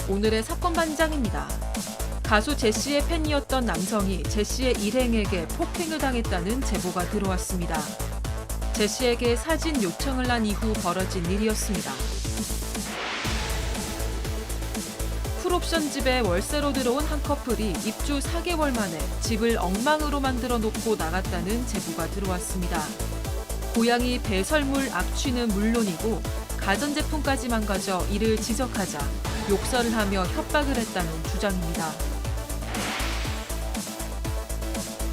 오늘의 사건 반장입니다. 가수 제시의 팬이었던 남성이 제시의 일행에게 폭행을 당했다는 제보가 들어왔습니다. 제시에게 사진 요청을 한 이후 벌어진 일이었습니다. 풀옵션 집에 월세로 들어온 한 커플이 입주 4개월 만에 집을 엉망으로 만들어 놓고 나갔다는 제보가 들어왔습니다. 고양이 배설물 악취는 물론이고 가전제품까지 망가져 이를 지적하자 욕설을 하며 협박을 했다는 주장입니다.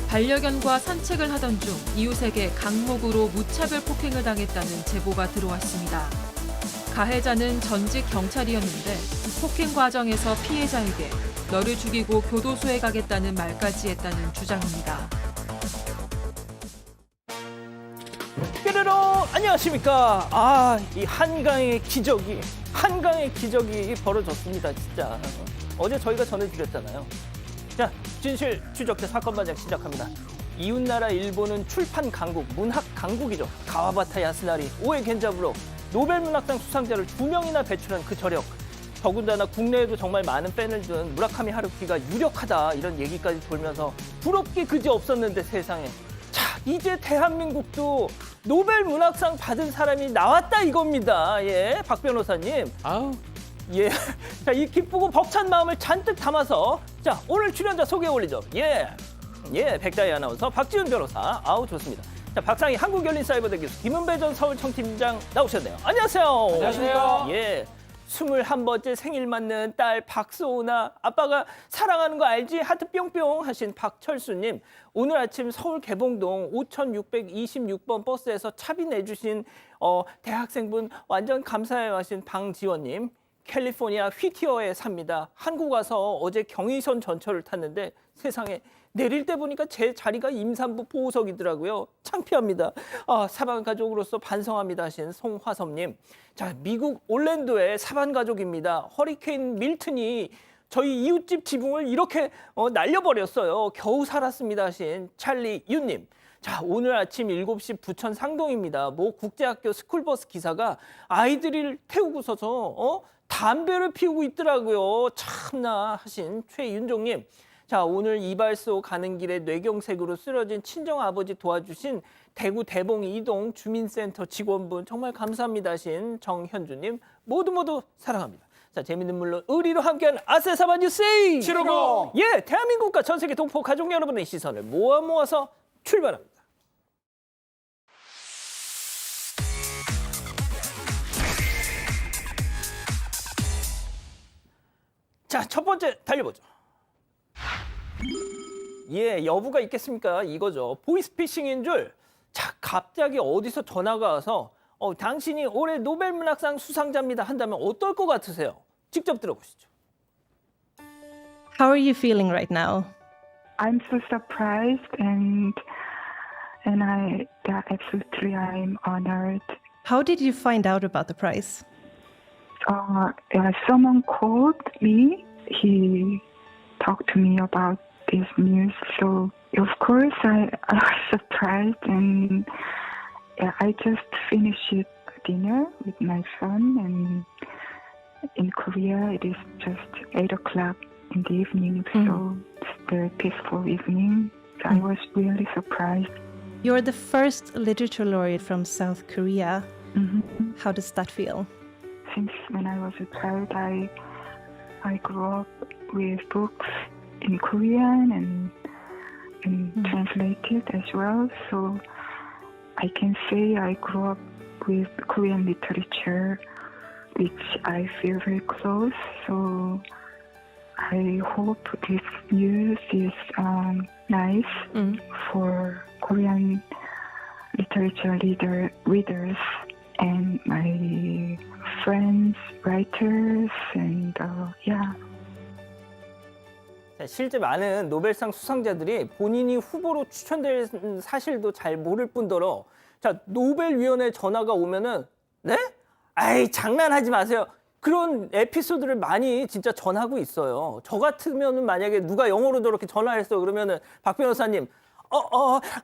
반려견과 산책을 하던 중 이웃에게 강목으로 무차별 폭행을 당했다는 제보가 들어왔습니다. 가해자는 전직 경찰이었는데 폭행 과정에서 피해자에게 너를 죽이고 교도소에 가겠다는 말까지 했다는 주장입니다. 뾰로로 안녕하십니까. 이 한강의 기적이 벌어졌습니다. 진짜 어제 저희가 전해드렸잖아요. 자, 진실 추적대 사건 반장 시작합니다. 이웃나라 일본은 출판 강국, 문학 강국이죠. 가와바타 야스나리, 오에 겐자부로 노벨문학상 수상자를 2명이나 배출한 그 저력. 더군다나 국내에도 정말 많은 팬을 둔 무라카미 하루키가 유력하다 이런 얘기까지 돌면서 부럽기 그지없었는데 세상에. 자, 이제 대한민국도 노벨문학상 받은 사람이 나왔다 이겁니다. 예, 박 변호사님. 예, 자, 이 기쁘고 벅찬 마음을 잔뜩 담아서 자, 오늘 출연자 소개해 올리죠. 예, 백다희 아나운서, 박지훈 변호사. 좋습니다. 자, 박상희 한국열린사이버대 교수, 김은배 전 서울청팀장 나오셨네요. 안녕하세요. 안녕하세요. 예, 21번째 생일 맞는 딸 박소은아, 아빠가 사랑하는 거 알지? 하트 뿅뿅 하신 박철수님, 오늘 아침 서울 개봉동 5626번 버스에서 차비 내주신 대학생분 완전 감사해요 하신 방지원님, 캘리포니아 휘티어에 삽니다. 한국 와서 어제 경의선 전철을 탔는데 세상에 내릴 때 보니까 제 자리가 임산부 보호석이더라고요. 창피합니다. 사반 가족으로서 반성합니다 하신 송화섭님. 자, 미국 올랜도의 사반 가족입니다. 허리케인 밀튼이 저희 이웃집 지붕을 이렇게 날려버렸어요. 겨우 살았습니다 하신 찰리 윤님. 자, 오늘 아침 7시 부천 상동입니다. 모 국제학교 스쿨버스 기사가 아이들을 태우고서서 담배를 피우고 있더라고요. 참나 하신 최윤종님. 자, 오늘 이발소 가는 길에 뇌경색으로 쓰러진 친정아버지 도와주신 대구 대봉 이동 주민센터 직원분 정말 감사합니다 하신 정현주님. 모두 사랑합니다. 자, 재밌는 물론 의리로 함께하는 아세사바 뉴스 750. 예, 대한민국과 전 세계 동포 가족 여러분의 시선을 모아서 출발합니다. 자, 첫 번째 달려보죠. 예, 여부가 있겠습니까? 이거죠. 보이스피싱인 줄. 자, 갑자기 어디서 전화가 와서 당신이 올해 노벨문학상 수상자입니다 한다면 어떨 것 같으세요? 직접 들어보시죠. How are you feeling right now? I'm so surprised and absolutely I'm honored. How did you find out about the prize? Someone called me. He talked to me about this news. So of course I was surprised and I just finished dinner with my son, and in Korea it is just 8 o'clock in the evening, so it's a very peaceful evening. So I was really surprised. You're the first literature laureate from South Korea. How does that feel? Since when I was a child, I grew up with books in Korean and translated as well. So I can say I grew up with Korean literature, which I feel very close. So I hope this news is nice for Korean literature readers and my friends, writers, and yeah. 자, 실제 많은 노벨상 수상자들이 본인이 후보로 추천될 사실도 잘 모를 뿐더러 자, 노벨위원회 전화가 오면은 네? 아이, 장난하지 마세요. 그런 에피소드를 많이 진짜 전하고 있어요. 저 같으면은 만약에 누가 영어로 저렇게 전화했어 그러면은 박 변호사님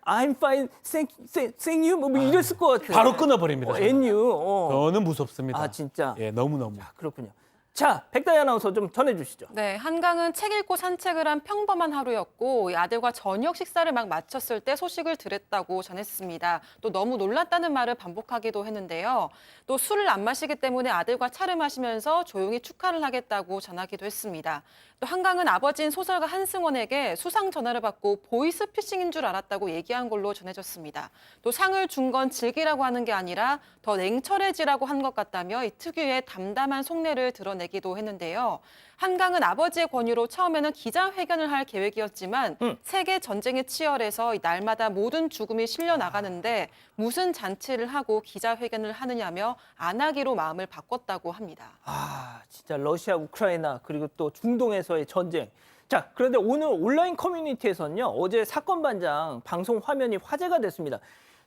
I'm fine, thank you 뭐 이랬을 것 같아요. 바로 끊어버립니다. and you. 저는 무섭습니다. 진짜. 예, 너무너무. 그렇군요. 자, 백다희 아나운서 좀 전해주시죠. 네, 한강은 책 읽고 산책을 한 평범한 하루였고 이 아들과 저녁 식사를 막 마쳤을 때 소식을 들었다고 전했습니다. 또 너무 놀랐다는 말을 반복하기도 했는데요. 또 술을 안 마시기 때문에 아들과 차를 마시면서 조용히 축하를 하겠다고 전하기도 했습니다. 또 한강은 아버지인 소설가 한승원에게 수상 전화를 받고 보이스피싱인 줄 알았다고 얘기한 걸로 전해졌습니다. 또 상을 준 건 즐기라고 하는 게 아니라 더 냉철해지라고 한 것 같다며 이 특유의 담담한 속내를 드러내기도 했는데요. 한강은 아버지의 권유로 처음에는 기자회견을 할 계획이었지만 세계 전쟁이 치열해서 날마다 모든 죽음이 실려 나가는데 무슨 잔치를 하고 기자회견을 하느냐며 안 하기로 마음을 바꿨다고 합니다. 아, 진짜 러시아, 우크라이나 그리고 또 중동에서의 전쟁. 자, 그런데 오늘 온라인 커뮤니티에서는요. 어제 사건 반장 방송 화면이 화제가 됐습니다.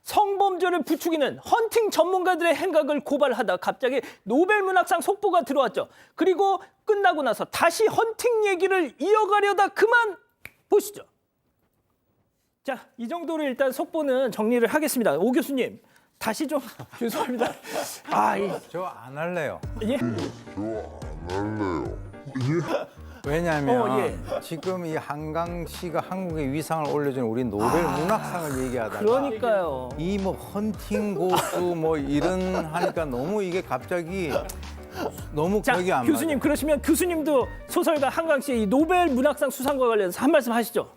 성범죄를 부추기는 헌팅 전문가들의 행각을 고발하다 갑자기 노벨 문학상 속보가 들어왔죠. 그리고 끝나고 나서 다시 헌팅 얘기를 이어가려다 그만 보시죠. 자, 이 정도로 일단 속보는 정리를 하겠습니다. 오 교수님, 다시 좀 죄송합니다. 저 안 할래요. 예? 왜냐하면 예. 지금 이 한강 씨가 한국의 위상을 올려주는 우리 노벨 문학상을 얘기하다가 그러니까요. 이 뭐 헌팅 고수 뭐 이런 하니까 너무 이게 갑자기 너무 자, 기억이 안 교수님 맞아요. 그러시면 교수님도 소설가 한강 씨의 이 노벨 문학상 수상과 관련해서 한 말씀 하시죠.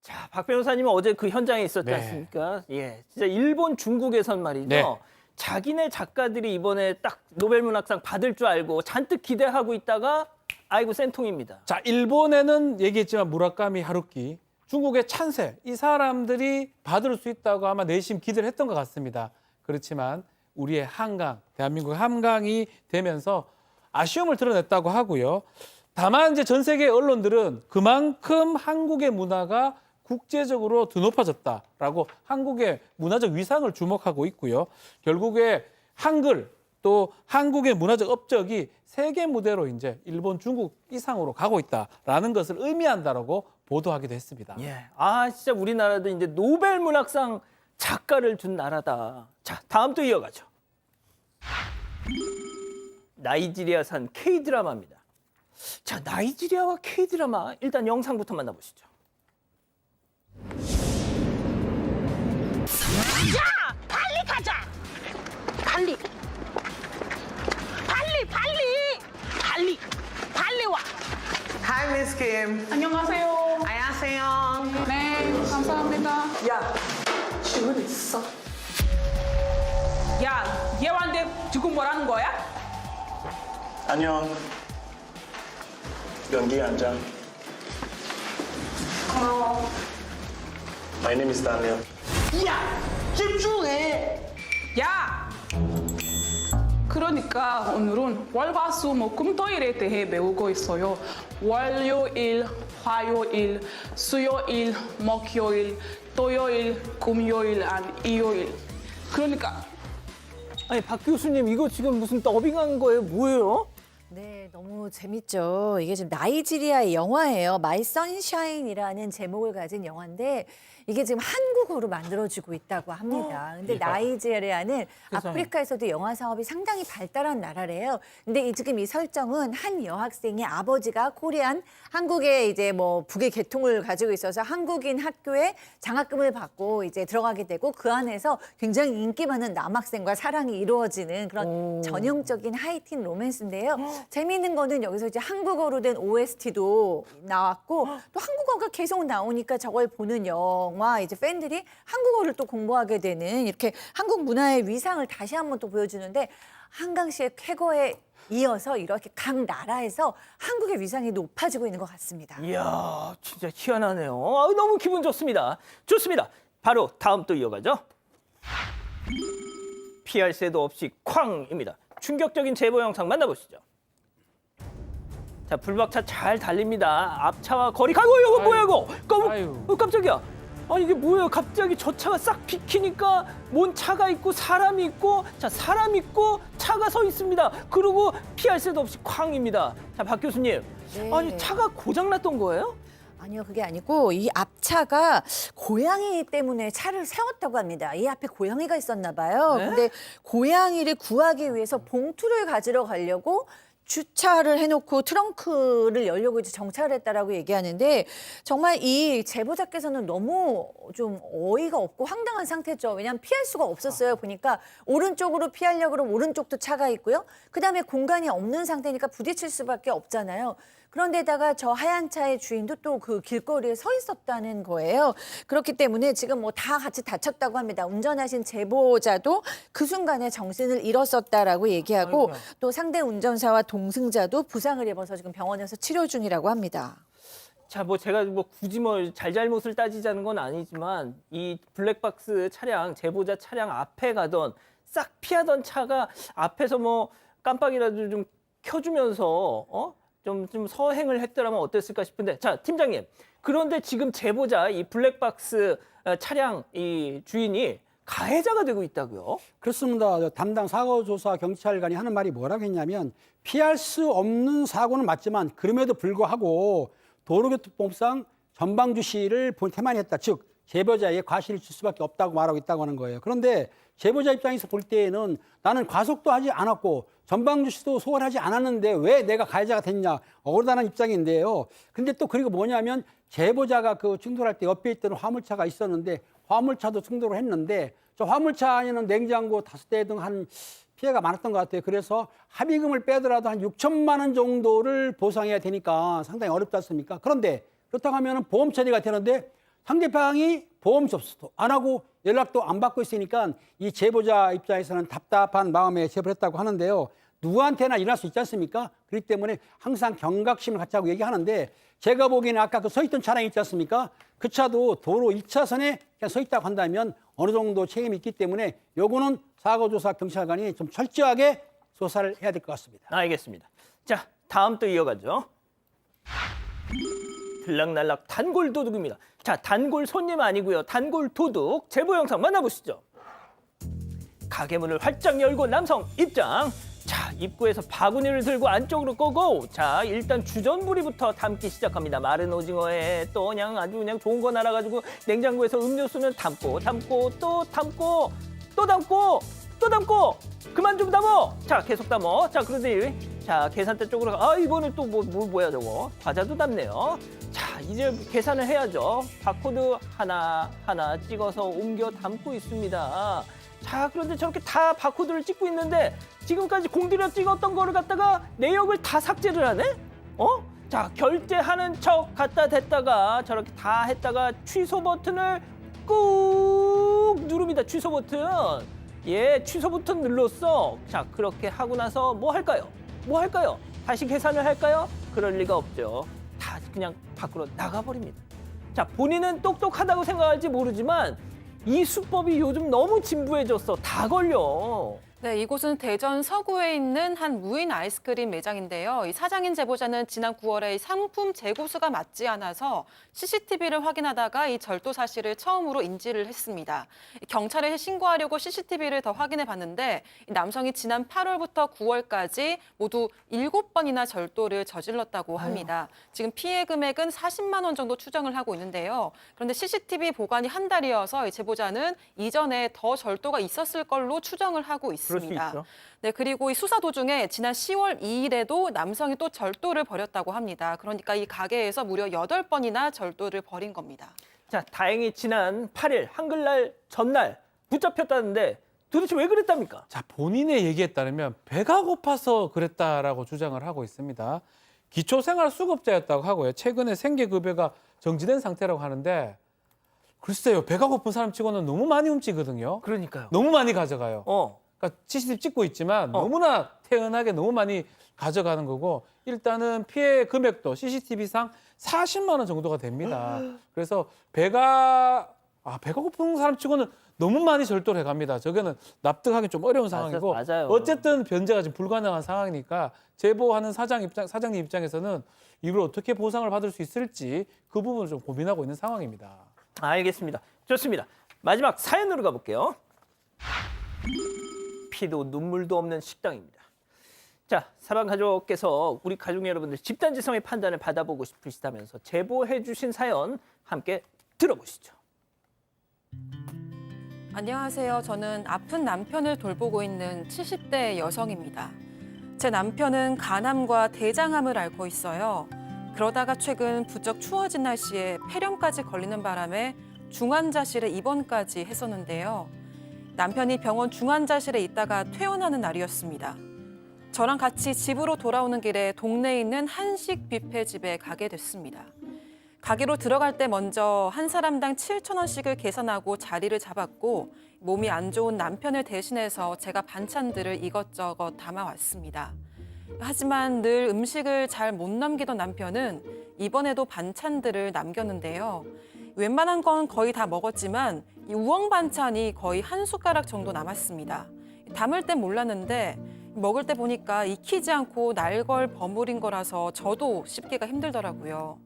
자, 박 변호사님은 어제 그 현장에 있었지 네. 않습니까? 예, 진짜 일본, 중국에선 말이죠. 네. 자기네 작가들이 이번에 딱 노벨 문학상 받을 줄 알고 잔뜩 기대하고 있다가 아이고 센통입니다. 자, 일본에는 얘기했지만 무라카미 하루키, 중국의 찬세, 이 사람들이 받을 수 있다고 아마 내심 기대를 했던 것 같습니다. 그렇지만 우리의 한강, 대한민국의 한강이 되면서 아쉬움을 드러냈다고 하고요. 다만 이제 전 세계 언론들은 그만큼 한국의 문화가 국제적으로 더 높아졌다라고 한국의 문화적 위상을 주목하고 있고요. 결국에 한글 또 한국의 문화적 업적이 세계 무대로 이제 일본, 중국 이상으로 가고 있다라는 것을 의미한다라고 보도하기도 했습니다. 예, 진짜 우리나라도 이제 노벨 문학상 작가를 둔 나라다. 자, 다음 또 이어가죠. 나이지리아산 K-드라마입니다. 자, 나이지리아와 K-드라마 일단 영상부터 만나보시죠. 빨리 가자. 빨리. 빨리 와. Hi, Miss Kim. 안녕하세요. 안녕하세요. 네, 감사합니다. 야, 지금 있어. 야, 얘한테 지금 뭐라는 거야? 안녕. 연기 앉아. My name is Daniel. 야, 집중해. 야. 그러니까 오늘은 월화수목금토일에 대해 배우고 있어요. 월요일, 화요일, 수요일, 목요일, 토요일, 금요일, 일요일. 그러니까 아니, 박 교수님 이거 지금 무슨 더빙한 거예요? 뭐예요? 네, 너무 재밌죠. 이게 지금 나이지리아의 영화예요. My Sunshine이라는 제목을 가진 영화인데 이게 지금 한국어로 만들어지고 있다고 합니다. 근데 나이지리아는 아프리카에서도 영화 사업이 상당히 발달한 나라래요. 근데 지금 이 설정은 한 여학생의 아버지가 코리안, 한국에 이제 뭐 북의 계통을 가지고 있어서 한국인 학교에 장학금을 받고 이제 들어가게 되고 그 안에서 굉장히 인기 많은 남학생과 사랑이 이루어지는 그런 전형적인 하이틴 로맨스인데요. 재미있는 거는 여기서 이제 한국어로 된 OST도 나왔고 또 한국어가 계속 나오니까 저걸 보는 영화 이제 팬들이 한국어를 또 공부하게 되는 이렇게 한국 문화의 위상을 다시 한번 또 보여주는데 한강 씨의 쾌거에 이어서 이렇게 각 나라에서 한국의 위상이 높아지고 있는 것 같습니다. 이야, 진짜 희한하네요. 너무 기분 좋습니다. 좋습니다. 바로 다음 또 이어가죠. 피할 새도 없이 쾅입니다. 충격적인 제보 영상 만나보시죠. 자, 불박차 잘 달립니다. 앞차와 거리 가고 이거 뭐야 이거? 깜짝이야. 이게 뭐예요? 갑자기 저 차가 싹 비키니까 뭔 차가 있고 사람이 있고 자 사람 있고 차가 서 있습니다. 그리고 피할 새도 없이 쾅입니다. 자, 박 교수님. 네. 아니 차가 고장났던 거예요? 아니요, 그게 아니고 이 앞차가 고양이 때문에 차를 세웠다고 합니다. 이 앞에 고양이가 있었나 봐요. 네? 근데 고양이를 구하기 위해서 봉투를 가지러 가려고 주차를 해놓고 트렁크를 열려고 이제 정차를 했다라고 얘기하는데 정말 이 제보자께서는 너무 좀 어이가 없고 황당한 상태죠. 왜냐하면 피할 수가 없었어요. 보니까 오른쪽으로 피하려고 그러면 오른쪽도 차가 있고요. 그다음에 공간이 없는 상태니까 부딪힐 수밖에 없잖아요. 그런데다가 저 하얀 차의 주인도 또 그 길거리에 서 있었다는 거예요. 그렇기 때문에 지금 뭐 다 같이 다쳤다고 합니다. 운전하신 제보자도 그 순간에 정신을 잃었었다라고 얘기하고 또 상대 운전사와 동승자도 부상을 입어서 지금 병원에서 치료 중이라고 합니다. 자, 뭐 제가 뭐 굳이 뭐 잘잘못을 따지자는 건 아니지만 이 블랙박스 차량, 제보자 차량 앞에 가던 싹 피하던 차가 앞에서 뭐 깜빡이라도 좀 켜주면서 좀 서행을 했더라면 어땠을까 싶은데, 자, 팀장님. 그런데 지금 제보자 이 블랙박스 차량 이 주인이 가해자가 되고 있다고요? 그렇습니다. 담당 사고조사 경찰관이 하는 말이 뭐라고 했냐면 피할 수 없는 사고는 맞지만 그럼에도 불구하고 도로교통법상 전방주시를 태만히 했다. 즉 제보자에게 과실을 줄 수밖에 없다고 말하고 있다고 하는 거예요. 그런데 제보자 입장에서 볼 때에는 나는 과속도 하지 않았고 전방주시도 소홀하지 않았는데 왜 내가 가해자가 됐냐 억울하다는 입장인데요. 근데 또 그리고 뭐냐면 제보자가 그 충돌할 때 옆에 있던 화물차가 있었는데 화물차도 충돌을 했는데 저 화물차 안에는 냉장고 5대 등 한 피해가 많았던 것 같아요. 그래서 합의금을 빼더라도 한 6천만 원 정도를 보상해야 되니까 상당히 어렵지 않습니까? 그런데 그렇다고 하면 보험 처리가 되는데 상대방이 보험 접수도 안 하고 연락도 안 받고 있으니까 이 제보자 입장에서는 답답한 마음에 제보를 했다고 하는데요. 누구한테나 일어날 수 있지 않습니까? 그렇기 때문에 항상 경각심을 갖자고 얘기하는데 제가 보기에는 아까 그 서 있던 차량이 있지 않습니까? 그 차도 도로 1차선에 그냥 서 있다고 한다면 어느 정도 책임이 있기 때문에 요거는 사고조사 경찰관이 좀 철저하게 조사를 해야 될 것 같습니다. 알겠습니다. 자, 다음 또 이어가죠. 들락날락 단골 도둑입니다. 자, 단골 손님 아니고요. 단골 도둑 제보 영상 만나보시죠. 가게 문을 활짝 열고 남성 입장. 자, 입구에서 바구니를 들고 안쪽으로 고고. 자, 일단 주전부리부터 담기 시작합니다. 마른 오징어에 또 그냥 아주 그냥 좋은 거 날아가지고 냉장고에서 음료수는 담고 또 담고 또 담고 또 담고 그만 좀 담어. 자, 계속 담어. 자, 그런데 자, 계산대 쪽으로 이거는 또 뭐야 저거. 과자도 담네요. 자, 이제 계산을 해야죠. 바코드 하나 찍어서 옮겨 담고 있습니다. 자, 그런데 저렇게 다 바코드를 찍고 있는데 지금까지 공들여 찍었던 거를 갖다가 내역을 다 삭제를 하네? 자, 결제하는 척 갖다 댔다가 저렇게 다 했다가 취소 버튼을 꾹 누릅니다. 취소 버튼. 예, 취소 버튼 눌렀어. 자, 그렇게 하고 나서 뭐 할까요? 다시 계산을 할까요? 그럴 리가 없죠. 다 그냥 밖으로 나가버립니다. 자, 본인은 똑똑하다고 생각할지 모르지만 이 수법이 요즘 너무 진부해졌어. 다 걸려. 네, 이곳은 대전 서구에 있는 한 무인 아이스크림 매장인데요. 이 사장인 제보자는 지난 9월에 이 상품 재고수가 맞지 않아서 CCTV를 확인하다가 이 절도 사실을 처음으로 인지를 했습니다. 경찰에 신고하려고 CCTV를 더 확인해 봤는데 이 남성이 지난 8월부터 9월까지 모두 7번이나 절도를 저질렀다고 합니다. 지금 피해 금액은 40만 원 정도 추정을 하고 있는데요. 그런데 CCTV 보관이 한 달이어서 이 제보자는 이전에 더 절도가 있었을 걸로 추정을 하고 있습니다. 그럴 수 있죠. 네, 그리고 이 수사 도중에 지난 10월 2일에도 남성이 또 절도를 벌였다고 합니다. 그러니까 이 가게에서 무려 8번이나 절도를 벌인 겁니다. 자, 다행히 지난 8일 한글날 전날 붙잡혔다는데 도대체 왜 그랬답니까? 자, 본인의 얘기에 따르면 배가 고파서 그랬다라고 주장을 하고 있습니다. 기초생활수급자였다고 하고요. 최근에 생계급여가 정지된 상태라고 하는데 글쎄요. 배가 고픈 사람 치고는 너무 많이 훔치거든요. 그러니까요. 너무 많이 가져가요. 그러니까 CCTV 찍고 있지만 너무나 태연하게 너무 많이 가져가는 거고 일단은 피해 금액도 CCTV상 40만 원 정도가 됩니다. 그래서 배가 고픈 사람 치고는 너무 많이 절도를 해갑니다. 저게는 납득하기 좀 어려운 상황이고 맞아요. 어쨌든 변제가 지금 불가능한 상황이니까 제보하는 사장님 입장에서는 이걸 어떻게 보상을 받을 수 있을지 그 부분을 좀 고민하고 있는 상황입니다. 알겠습니다. 좋습니다. 마지막 사연으로 가볼게요. 피도 눈물도 없는 식당입니다. 자, 사방 가족께서 우리 가족 여러분들 집단지성의 판단을 받아보고 싶으시다면서 제보해 주신 사연 함께 들어보시죠. 안녕하세요. 저는 아픈 남편을 돌보고 있는 70대 여성입니다. 제 남편은 간암과 대장암을 앓고 있어요. 그러다가 최근 부쩍 추워진 날씨에 폐렴까지 걸리는 바람에 중환자실에 입원까지 했었는데요. 남편이 병원 중환자실에 있다가 퇴원하는 날이었습니다. 저랑 같이 집으로 돌아오는 길에 동네에 있는 한식 뷔페 집에 가게 됐습니다. 가게로 들어갈 때 먼저 한 사람당 7,000원씩을 계산하고 자리를 잡았고 몸이 안 좋은 남편을 대신해서 제가 반찬들을 이것저것 담아왔습니다. 하지만 늘 음식을 잘 못 남기던 남편은 이번에도 반찬들을 남겼는데요. 웬만한 건 거의 다 먹었지만 이 우엉 반찬이 거의 한 숟가락 정도 남았습니다. 담을 땐 몰랐는데 먹을 때 보니까 익히지 않고 날걸 버무린 거라서 저도 씹기가 힘들더라고요.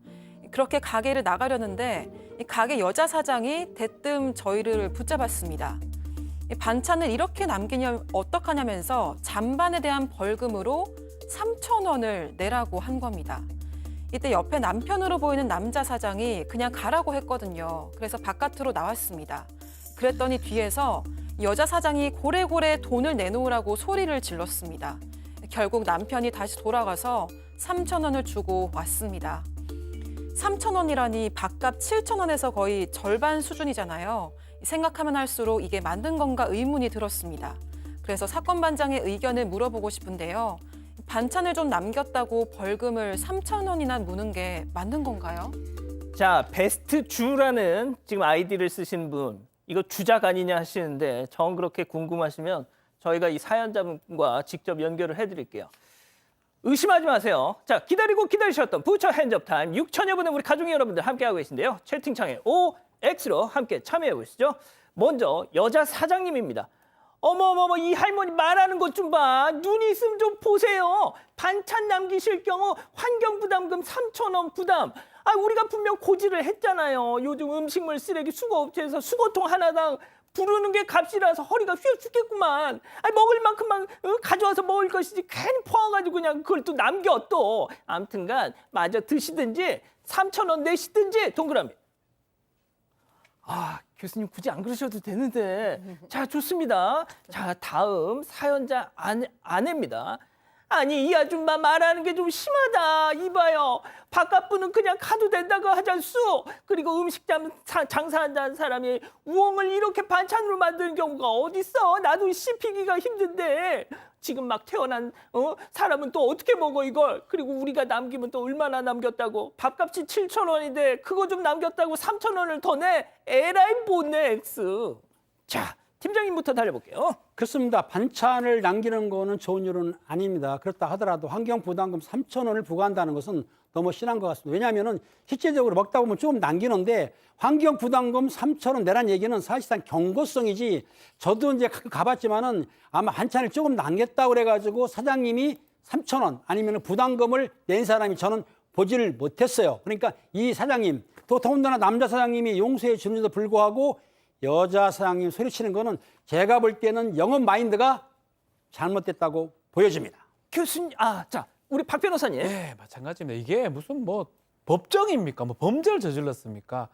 그렇게 가게를 나가려는데 이 가게 여자 사장이 대뜸 저희를 붙잡았습니다. 이 반찬을 이렇게 남기면 어떡하냐면서 잔반에 대한 벌금으로 3,000원을 내라고 한 겁니다. 이때 옆에 남편으로 보이는 남자 사장이 그냥 가라고 했거든요. 그래서 바깥으로 나왔습니다. 그랬더니 뒤에서 여자 사장이 고래고래 돈을 내놓으라고 소리를 질렀습니다. 결국 남편이 다시 돌아가서 3,000원을 주고 왔습니다. 3,000원이라니 밥값 7,000원에서 거의 절반 수준이잖아요. 생각하면 할수록 이게 맞는 건가 의문이 들었습니다. 그래서 사건 반장의 의견을 물어보고 싶은데요. 반찬을 좀 남겼다고 벌금을 3,000원이나 무는 게 맞는 건가요? 자, 베스트 주라는 지금 아이디를 쓰신 분, 이거 주작 아니냐 하시는데 정 그렇게 궁금하시면 저희가 이 사연자분과 직접 연결을 해드릴게요. 의심하지 마세요. 자, 기다리고 기다리셨던 부처 핸즈업 타임 6천여 분의 우리 가족 여러분들 함께하고 계신데요. 채팅창에 OX로 함께 참여해 보시죠. 먼저 여자 사장님입니다. 어머머머, 이 할머니 말하는 것 좀 봐. 눈 있으면 좀 보세요. 반찬 남기실 경우 환경부담금 3,000원 부담. 우리가 분명 고지를 했잖아요. 요즘 음식물 쓰레기 수거업체에서 수거통 하나당 부르는 게 값이라서 허리가 휘어 죽겠구만. 먹을 만큼만 가져와서 먹을 것이지 괜히 포와가지고 그냥 그걸 또 남겨 또. 아무튼간 마저 드시든지 3,000원 내시든지 동그라미. 교수님 굳이 안 그러셔도 되는데. 자, 좋습니다. 자, 다음 사연자 아내입니다. 아니, 이 아줌마 말하는 게 좀 심하다. 이봐요. 바깥분은 그냥 가도 된다고 하잖수. 그리고 음식 장사한다는 사람이 우엉을 이렇게 반찬으로 만드는 경우가 어딨어. 나도 씹히기가 힘든데. 지금 막 태어난 사람은 또 어떻게 먹어 이걸. 그리고 우리가 남기면 또 얼마나 남겼다고. 밥값이 7,000원인데 그거 좀 남겼다고 3,000원을 더 내. 에라이 못 내, X. 자, 팀장님부터 달려볼게요. 그렇습니다. 반찬을 남기는 거는 좋은 일은 아닙니다. 그렇다 하더라도 환경부담금 3,000원을 부과한다는 것은 너무 심한 것 같습니다. 왜냐하면 실제적으로 먹다 보면 조금 남기는데 환경부담금 3,000원 내란 얘기는 사실상 경고성이지. 저도 이제 가봤지만은 아마 반찬을 조금 남겼다고 그래가지고 사장님이 3,000원 아니면 부담금을 낸 사람이 저는 보지를 못했어요. 그러니까 이 사장님, 또 더군다나 남자 사장님이 용서해 주는데도 불구하고 여자 사장님 소리치는 거는 제가 볼 때는 영업 마인드가 잘못됐다고 보여집니다. 교수님, 자, 우리 박 변호사님. 네, 마찬가지입니다. 이게 무슨 뭐 법정입니까? 뭐 범죄를 저질렀습니까?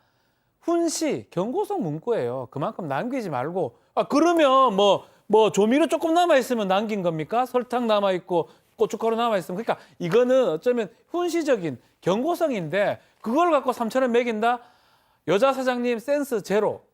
훈시, 경고성 문구예요. 그만큼 남기지 말고. 그러면 뭐 조미료 조금 남아있으면 남긴 겁니까? 설탕 남아있고 고춧가루 남아있으면. 그러니까 이거는 어쩌면 훈시적인 경고성인데 그걸 갖고 3,000원 매긴다? 여자 사장님 센스 제로.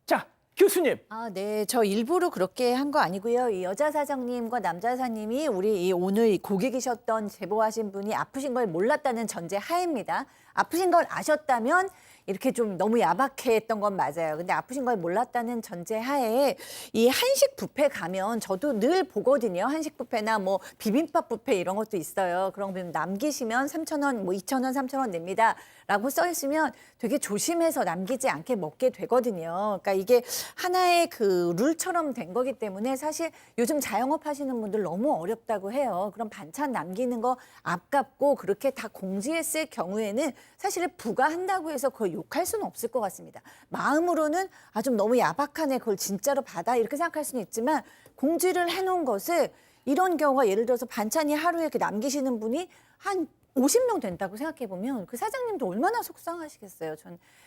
자, 교수님. 네. 저 일부러 그렇게 한 거 아니고요. 이 여자 사장님과 남자 사장님이 우리 오늘 고객이셨던 제보하신 분이 아프신 걸 몰랐다는 전제 하에입니다. 아프신 걸 아셨다면 이렇게 좀 너무 야박해 했던 건 맞아요. 근데 아프신 걸 몰랐다는 전제 하에 이 한식 뷔페 가면 저도 늘 보거든요. 한식 뷔페나 뭐 비빔밥 뷔페 이런 것도 있어요. 그런 거 남기시면 3,000원, 뭐 2,000원, 3,000원 냅니다. 라고 써 있으면 되게 조심해서 남기지 않게 먹게 되거든요. 그러니까 이게 하나의 그 룰처럼 된 거기 때문에 사실 요즘 자영업 하시는 분들 너무 어렵다고 해요. 그럼 반찬 남기는 거 아깝고 그렇게 다 공지했을 경우에는 사실 부과한다고 해서 그걸 욕할 수는 없을 것 같습니다. 마음으로는 좀 너무 야박하네, 그걸 진짜로 받아 이렇게 생각할 수는 있지만 공지를 해놓은 것을 이런 경우가 예를 들어서 반찬이 하루에 이렇게 남기시는 분이 한 50명 된다고 생각해보면 그 사장님도 얼마나 속상하시겠어요.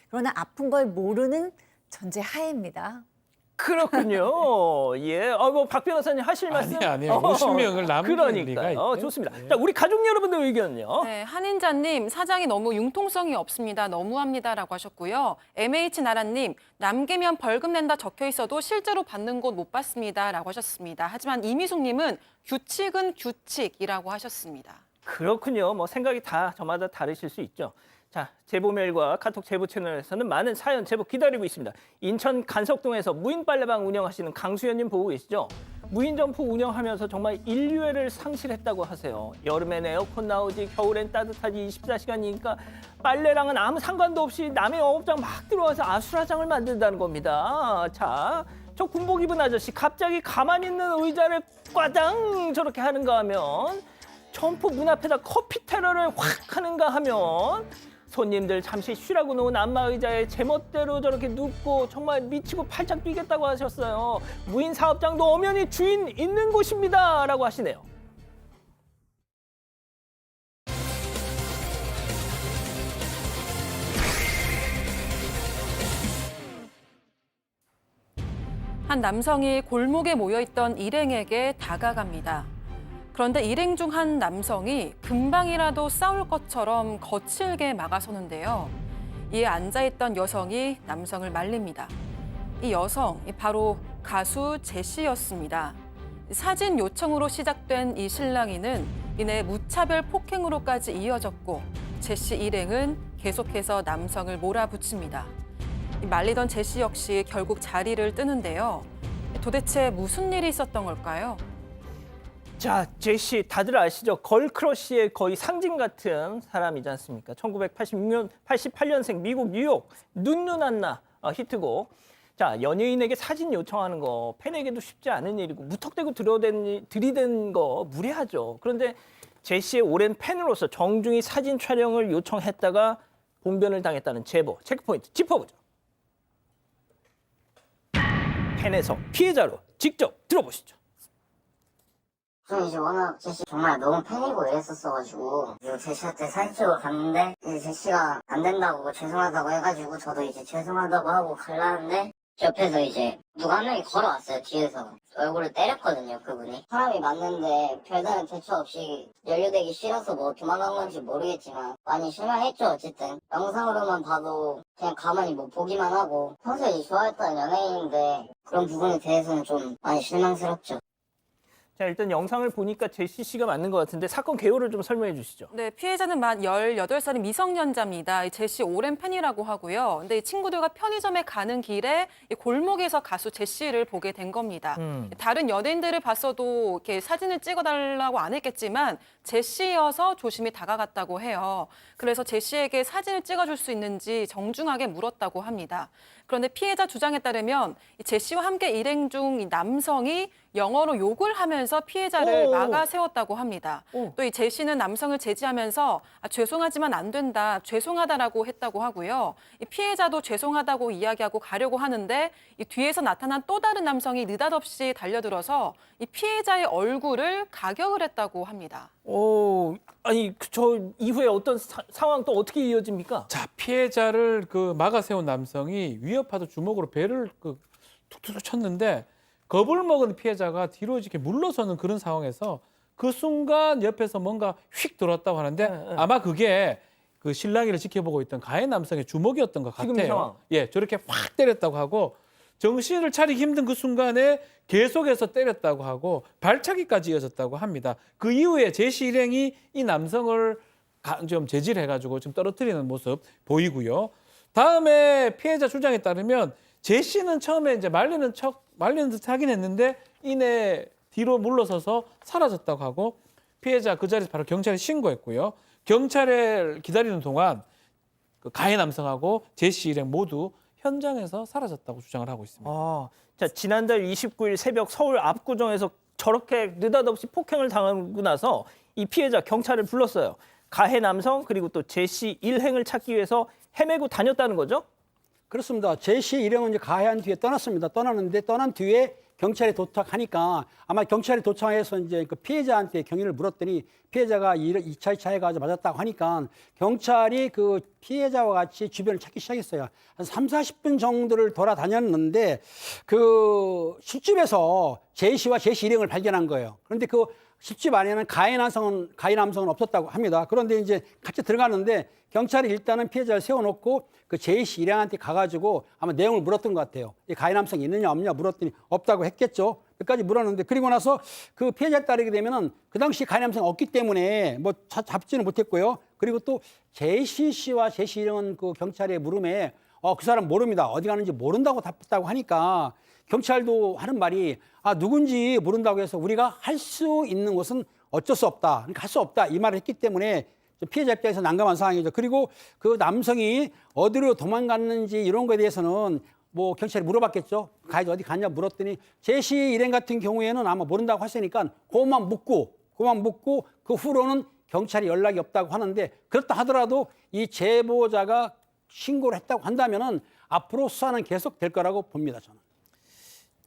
그러나 아픈 걸 모르는 전제 하에입니다. 그렇군요. 예. 뭐 박 변호사님 하실 말씀? 아니에요. 50명을 남길 리가 그러니까요. 있죠. 좋습니다. 네. 자, 우리 가족 여러분들 의견은요? 네, 한인자님, 사장이 너무 융통성이 없습니다. 너무합니다라고 하셨고요. MH나라님, 남기면 벌금 낸다 적혀 있어도 실제로 받는 곳 못 봤습니다라고 하셨습니다. 하지만 이미숙님은 규칙은 규칙이라고 하셨습니다. 그렇군요. 뭐 생각이 다 저마다 다르실 수 있죠. 자, 제보 메일과 카톡 제보 채널에서는 많은 사연 제보 기다리고 있습니다. 인천 간석동에서 무인 빨래방 운영하시는 강수현님 보고 계시죠? 무인 점포 운영하면서 정말 인류애를 상실했다고 하세요. 여름엔 에어컨 나오지, 겨울엔 따뜻하지 24시간이니까 빨래랑은 아무 상관도 없이 남의 영업장 막 들어와서 아수라장을 만든다는 겁니다. 자, 저 군복 입은 아저씨 갑자기 가만히 있는 의자를 꽈당 저렇게 하는가 하면, 점포 문 앞에다 커피 테러를 확 하는가 하면, 손님들 잠시 쉬라고 놓은 안마의자에 제멋대로 저렇게 눕고 정말 미치고 팔짝 뛰겠다고 하셨어요. 무인 사업장도 엄연히 주인 있는 곳입니다 라고 하시네요. 한 남성이 골목에 모여있던 일행에게 다가갑니다. 그런데 일행 중 한 남성이 금방이라도 싸울 것처럼 거칠게 막아서는데요. 이에 앉아있던 여성이 남성을 말립니다. 이 여성, 바로 가수 제시였습니다. 사진 요청으로 시작된 이 실랑이는 이내 무차별 폭행으로까지 이어졌고, 제시 일행은 계속해서 남성을 몰아붙입니다. 말리던 제시 역시 결국 자리를 뜨는데요. 도대체 무슨 일이 있었던 걸까요? 자, 제시 다들 아시죠? 걸크러쉬의 거의 상징 같은 사람이지 않습니까? 1988년생 미국 뉴욕 눈누난나 히트곡. 자, 연예인에게 사진 요청하는 거 팬에게도 쉽지 않은 일이고 무턱대고 들이댄 거 무례하죠. 그런데 제시의 오랜 팬으로서 정중히 사진 촬영을 요청했다가 봉변을 당했다는 제보, 체크포인트 짚어보죠. 팬에서 피해자로 직접 들어보시죠. 저는 이제 워낙 제시 정말 너무 팬이고 이랬었어가지고 제시한테 사진 찍으러 갔는데 이제 제시가 안 된다고 죄송하다고 해가지고 저도 이제 죄송하다고 하고 가려는데 옆에서 이제 누가 한 명이 걸어왔어요. 뒤에서 얼굴을 때렸거든요. 그분이 사람이 맞는데 별다른 대처 없이 연루되기 싫어서 뭐 도망간 건지 모르겠지만 많이 실망했죠. 어쨌든 영상으로만 봐도 그냥 가만히 뭐 보기만 하고 평소에 좋아했던 연예인인데 그런 부분에 대해서는 좀 많이 실망스럽죠. 자, 일단 영상을 보니까 제시 씨가 맞는 것 같은데 사건 개요를 좀 설명해 주시죠. 네, 피해자는 만 18살의 미성년자입니다. 제시 오랜 팬이라고 하고요. 근데 이 친구들과 편의점에 가는 길에 이 골목에서 가수 제시를 보게 된 겁니다. 다른 연예인들을 봤어도 이렇게 사진을 찍어달라고 안 했겠지만 제시여서 조심히 다가갔다고 해요. 그래서 제시에게 사진을 찍어줄 수 있는지 정중하게 물었다고 합니다. 그런데 피해자 주장에 따르면 이 제시와 함께 일행 중 이 남성이 영어로 욕을 하면서 피해자를 막아 세웠다고 합니다. 또 이 제시는 남성을 제지하면서 죄송하지만 안 된다, 죄송하다라고 했다고 하고요. 이 피해자도 죄송하다고 이야기하고 가려고 하는데 이 뒤에서 나타난 또 다른 남성이 느닷없이 달려들어서 이 피해자의 얼굴을 가격을 했다고 합니다. 아니 저 이후에 어떤 상황 또 어떻게 이어집니까? 자, 피해자를 막아 세운 남성이 위협하던 주먹으로 배를 툭툭 쳤는데 겁을 먹은 피해자가 뒤로 이렇게 물러서는 그런 상황에서 그 순간 옆에서 뭔가 휙 들어왔다고 하는데 아마 그게 그 실랑이를 지켜보고 있던 가해 남성의 주먹이었던 것 지금 같아요. 상황. 예, 저렇게 확 때렸다고 하고 정신을 차리기 힘든 그 순간에 계속해서 때렸다고 하고 발차기까지 이어졌다고 합니다. 그 이후에 제시 일행이 이 남성을 좀 제지해가지고 좀 떨어뜨리는 모습 보이고요. 다음에 피해자 주장에 따르면 제시는 처음에 이제 말리는 듯 하긴 했는데 이내 뒤로 물러서서 사라졌다고 하고 피해자 그 자리에서 바로 경찰에 신고했고요. 경찰에 기다리는 동안 그 가해 남성하고 제시 일행 모두 현장에서 사라졌다고 주장을 하고 있습니다. 자, 지난달 29일 새벽 서울 압구정에서 저렇게 느닷없이 폭행을 당하고 나서 이 피해자 경찰을 불렀어요. 가해 남성 그리고 또 제시 일행을 찾기 위해서 헤매고 다녔다는 거죠? 그렇습니다. 제시 일행은 이제 가해한 뒤에 떠났습니다. 떠났는데 떠난 뒤에 경찰에 도착하니까 아마 경찰에 도착해서 이제 그 피해자한테 경위를 물었더니 피해자가 2차 해가지고 맞았다고 하니까 경찰이 그 피해자와 같이 주변을 찾기 시작했어요. 한 3, 40분 정도를 돌아다녔는데 그 술집에서 제시와 제시 일행을 발견한 거예요. 그런데 그 술집 안에는 가해 남성은 없었다고 합니다. 그런데 이제 같이 들어갔는데 경찰이 일단은 피해자를 세워놓고 그 제이씨 일행한테 가가지고 아마 내용을 물었던 것 같아요. 이 가해 남성이 있느냐 없느냐 물었더니 없다고 했겠죠. 몇 가지 물었는데 그리고 나서 그 피해자에 따르게 되면은 그 당시 가해 남성이 없기 때문에 뭐 잡지는 못했고요. 그리고 또 제이씨 씨와 제이씨 일행은 그 경찰의 물음에 그 사람 모릅니다. 어디 가는지 모른다고 답했다고 하니까 경찰도 하는 말이 누군지 모른다고 해서 우리가 할 수 있는 것은 어쩔 수 없다. 그러니까 할 수 없다. 이 말을 했기 때문에 피해자 입장에서 난감한 상황이죠. 그리고 그 남성이 어디로 도망갔는지 이런 거에 대해서는 뭐 경찰이 물어봤겠죠. 가해자 어디 갔냐 물었더니 제시 일행 같은 경우에는 아마 모른다고 했으니까 그것만 묻고 그 후로는 경찰이 연락이 없다고 하는데 그렇다 하더라도 이 제보자가 신고를 했다고 한다면은 앞으로 수사는 계속 될 거라고 봅니다, 저는.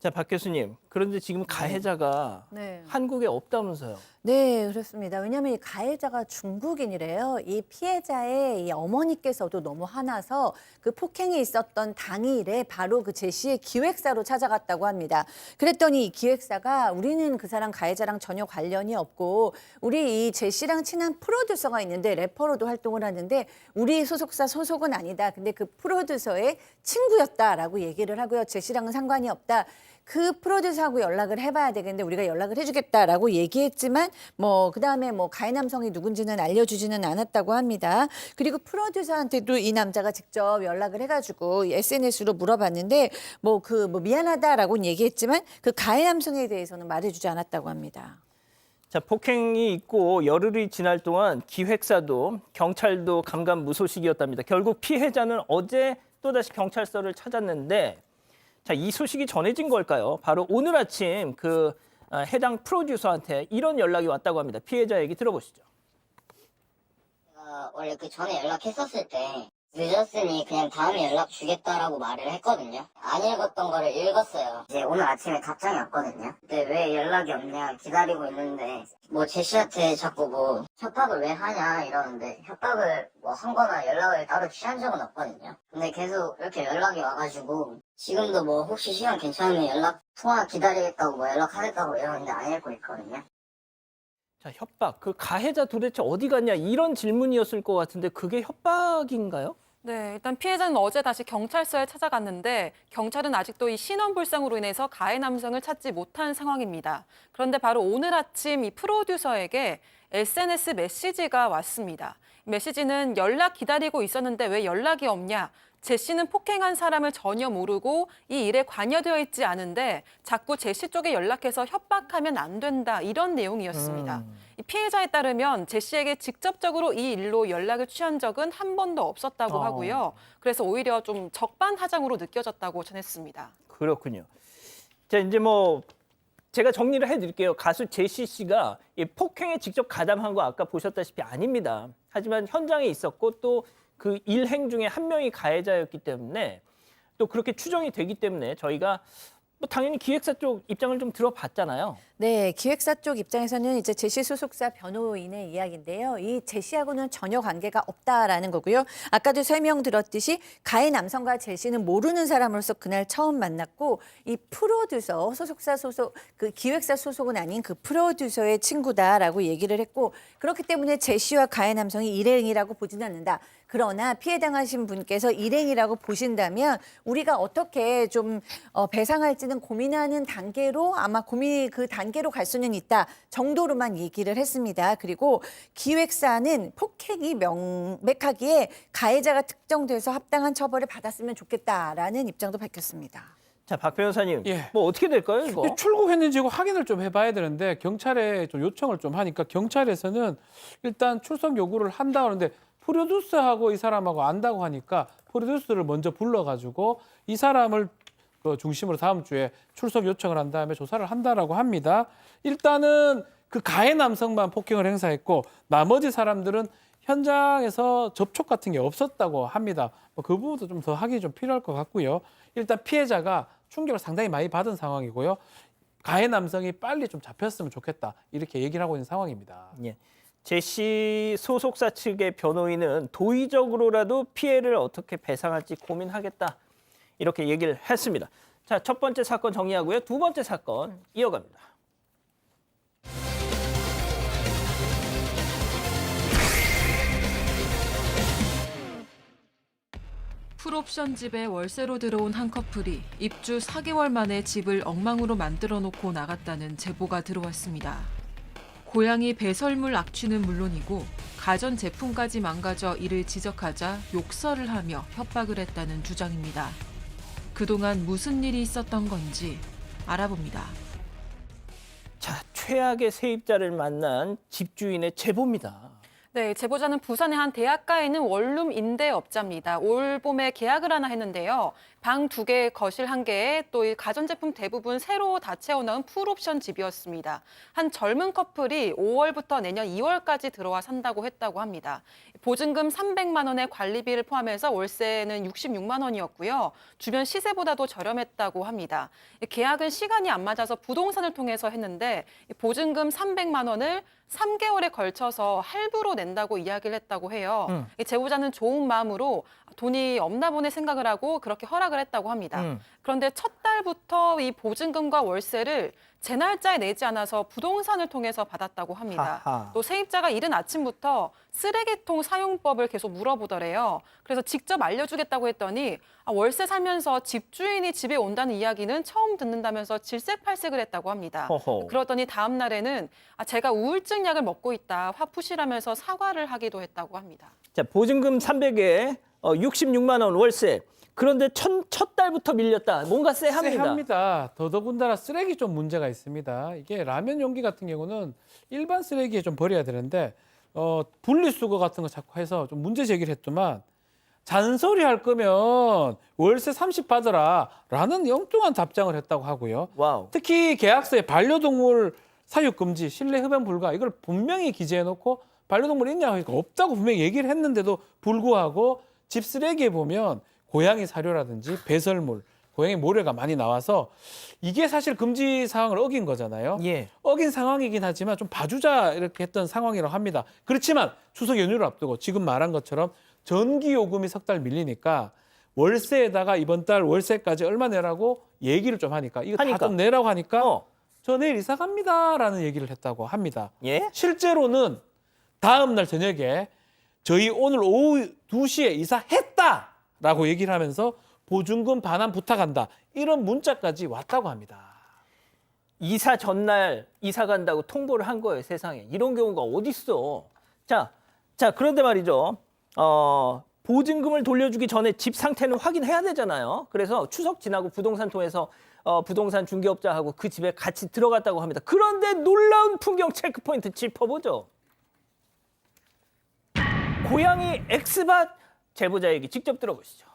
자, 박 교수님. 그런데 지금 가해자가 네. 한국에 없다면서요? 네, 그렇습니다. 왜냐하면 이 가해자가 중국인이래요. 이 피해자의 이 어머니께서도 너무 화나서 그 폭행이 있었던 당일에 바로 그 제시의 기획사로 찾아갔다고 합니다. 그랬더니 이 기획사가 우리는 그 사람 가해자랑 전혀 관련이 없고 우리 이 제시랑 친한 프로듀서가 있는데 래퍼로도 활동을 하는데 우리 소속사 소속은 아니다. 근데 그 프로듀서의 친구였다라고 얘기를 하고요. 제시랑은 상관이 없다. 그 프로듀서하고 연락을 해봐야 되겠는데 우리가 연락을 해주겠다라고 얘기했지만 뭐 그다음에 뭐 가해 남성이 누군지는 알려주지는 않았다고 합니다. 그리고 프로듀서한테도 이 남자가 직접 연락을 해가지고 SNS로 물어봤는데 뭐 미안하다라고는 얘기했지만 그 가해 남성에 대해서는 말해주지 않았다고 합니다. 자, 폭행이 있고 열흘이 지날 동안 기획사도 경찰도 감감무소식이었답니다. 결국 피해자는 어제 또다시 경찰서를 찾았는데 자, 이 소식이 전해진 걸까요? 바로 오늘 아침 그 해당 프로듀서한테 이런 연락이 왔다고 합니다. 피해자 얘기 들어보시죠. 원래 그 전에 연락했었을 때 늦었으니 그냥 다음에 연락 주겠다라고 말을 했거든요. 안 읽었던 거를 읽었어요. 이제 오늘 아침에 답장이 왔거든요. 근데 왜 연락이 없냐 기다리고 있는데 뭐 제시한테 자꾸 뭐 협박을 왜 하냐 이러는데 협박을 뭐 한 거나 연락을 따로 취한 적은 없거든요. 근데 계속 이렇게 연락이 와가지고 지금도 뭐 혹시 시간 괜찮으면 연락 통화 기다리겠다고 뭐 연락하겠다고 이러는데 안 읽고 있거든요. 자, 협박. 그 가해자 도대체 어디 갔냐 이런 질문이었을 것 같은데 그게 협박인가요? 네, 일단 피해자는 어제 다시 경찰서에 찾아갔는데 경찰은 아직도 이 신원불상으로 인해서 가해 남성을 찾지 못한 상황입니다. 그런데 바로 오늘 아침 이 프로듀서에게 SNS 메시지가 왔습니다. 메시지는 연락 기다리고 있었는데 왜 연락이 없냐? 제시는 폭행한 사람을 전혀 모르고 이 일에 관여되어 있지 않은데 자꾸 제시 쪽에 연락해서 협박하면 안 된다 이런 내용이었습니다. 이 피해자에 따르면 제시에게 직접적으로 이 일로 연락을 취한 적은 한 번도 없었다고 하고요. 그래서 오히려 좀 적반하장으로 느껴졌다고 전했습니다. 그렇군요. 자, 이제 뭐 제가 정리를 해드릴게요. 가수 제시 씨가 이 폭행에 직접 가담한 거 아까 보셨다시피 아닙니다. 하지만 현장에 있었고 또 그 일행 중에 한 명이 가해자였기 때문에 또 그렇게 추정이 되기 때문에 저희가 뭐 당연히 기획사 쪽 입장을 좀 들어봤잖아요. 네, 기획사 쪽 입장에서는 이제 제시 소속사 변호인의 이야기인데요. 이 제시하고는 전혀 관계가 없다라는 거고요. 아까도 설명드렸듯이 가해 남성과 제시는 모르는 사람으로서 그날 처음 만났고 이 프로듀서 소속사 소속 그 기획사 소속은 아닌 그 프로듀서의 친구다라고 얘기를 했고 그렇기 때문에 제시와 가해 남성이 일행이라고 보지는 않는다. 그러나 피해 당하신 분께서 일행이라고 보신다면 우리가 어떻게 좀 배상할지는 고민하는 단계로 아마 그 단계로 갈 수는 있다 정도로만 얘기를 했습니다. 그리고 기획사는 폭행이 명백하기에 가해자가 특정돼서 합당한 처벌을 받았으면 좋겠다라는 입장도 밝혔습니다. 자, 박 변호사님, 예. 뭐 어떻게 될까요, 이거? 출국했는지 확인을 좀 해봐야 되는데 경찰에 좀 요청을 좀 하니까 경찰에서는 일단 출석 요구를 한다 그러는데 프로듀서하고 이 사람하고 안다고 하니까 프로듀서를 먼저 불러가지고 이 사람을 그 중심으로 다음 주에 출석 요청을 한 다음에 조사를 한다라고 합니다. 일단은 그 가해 남성만 폭행을 행사했고 나머지 사람들은 현장에서 접촉 같은 게 없었다고 합니다. 그 부분도 좀 더 확인이 좀 필요할 것 같고요. 일단 피해자가 충격을 상당히 많이 받은 상황이고요. 가해 남성이 빨리 좀 잡혔으면 좋겠다 이렇게 얘기를 하고 있는 상황입니다. 예. 제시 소속사 측의 변호인은 도의적으로라도 피해를 어떻게 배상할지 고민하겠다 이렇게 얘기를 했습니다. 자, 첫 번째 사건 정리하고요. 두 번째 사건 이어갑니다. 풀옵션 집에 월세로 들어온 한 커플이 입주 4개월 만에 집을 엉망으로 만들어 놓고 나갔다는 제보가 들어왔습니다. 고양이 배설물 악취는 물론이고 가전 제품까지 망가져 이를 지적하자 욕설을 하며 협박을 했다는 주장입니다. 그동안 무슨 일이 있었던 건지 알아봅니다. 자, 최악의 세입자를 만난 집주인의 제보입니다. 네, 제보자는 부산의 한 대학가에 있는 원룸 임대업자입니다. 올 봄에 계약을 하나 했는데요. 방 2개, 거실 1개에 또 이 가전제품 대부분 새로 다 채워넣은 풀옵션 집이었습니다. 한 젊은 커플이 5월부터 내년 2월까지 들어와 산다고 했다고 합니다. 보증금 300만 원의 관리비를 포함해서 월세는 66만 원이었고요. 주변 시세보다도 저렴했다고 합니다. 계약은 시간이 안 맞아서 부동산을 통해서 했는데 보증금 300만 원을 3개월에 걸쳐서 할부로 낸다고 이야기를 했다고 해요. 제보자는 좋은 마음으로 돈이 없나 보네 생각을 하고 그렇게 허락을 했다고 합니다. 그런데 첫 달부터 이 보증금과 월세를 제 날짜에 내지 않아서 부동산을 통해서 받았다고 합니다. 하하. 또 세입자가 이른 아침부터 쓰레기통 사용법을 계속 물어보더래요. 그래서 직접 알려주겠다고 했더니 월세 살면서 집주인이 집에 온다는 이야기는 처음 듣는다면서 질색팔색을 했다고 합니다. 허허. 그러더니 다음 날에는 제가 우울증 약을 먹고 있다 화 푸시라면서 사과를 하기도 했다고 합니다. 자, 보증금 300에 66만 원 월세. 그런데 첫 달부터 밀렸다. 뭔가 쎄합니다. 쎄합니다. 더더군다나 쓰레기 좀 문제가 있습니다. 이게 라면 용기 같은 경우는 일반 쓰레기에 좀 버려야 되는데 분리수거 같은 거 자꾸 해서 좀 문제 제기를 했더만 잔소리 할 거면 월세 30 받으라 라는 엉뚱한 답장을 했다고 하고요. 와우. 특히 계약서에 반려동물 사육 금지, 실내 흡연 불가 이걸 분명히 기재해놓고 반려동물 있냐고 하니까 없다고 분명히 얘기를 했는데도 불구하고 집 쓰레기에 보면 고양이 사료라든지 배설물, 고양이 모래가 많이 나와서 이게 사실 금지 사항을 어긴 거잖아요. 예. 어긴 상황이긴 하지만 좀 봐주자 이렇게 했던 상황이라고 합니다. 그렇지만 추석 연휴를 앞두고 지금 말한 것처럼 전기요금이 석 달 밀리니까 월세에다가 이번 달 월세까지 얼마 내라고 얘기를 좀 하니까 이거 다 좀 내라고 하니까 저 내일 이사 갑니다라는 얘기를 했다고 합니다. 예? 실제로는 다음 날 저녁에 저희 오늘 오후 2시에 이사했다라고 얘기를 하면서 보증금 반환 부탁한다. 이런 문자까지 왔다고 합니다. 이사 전날 이사 간다고 통보를 한 거예요, 세상에. 이런 경우가 어딨어. 자, 그런데 말이죠. 보증금을 돌려주기 전에 집 상태는 확인해야 되잖아요. 그래서 추석 지나고 부동산 통해서 부동산 중개업자하고 그 집에 같이 들어갔다고 합니다. 그런데 놀라운 풍경 체크포인트 짚어보죠. 고양이 엑스밭 제보자 얘기 직접 들어보시죠.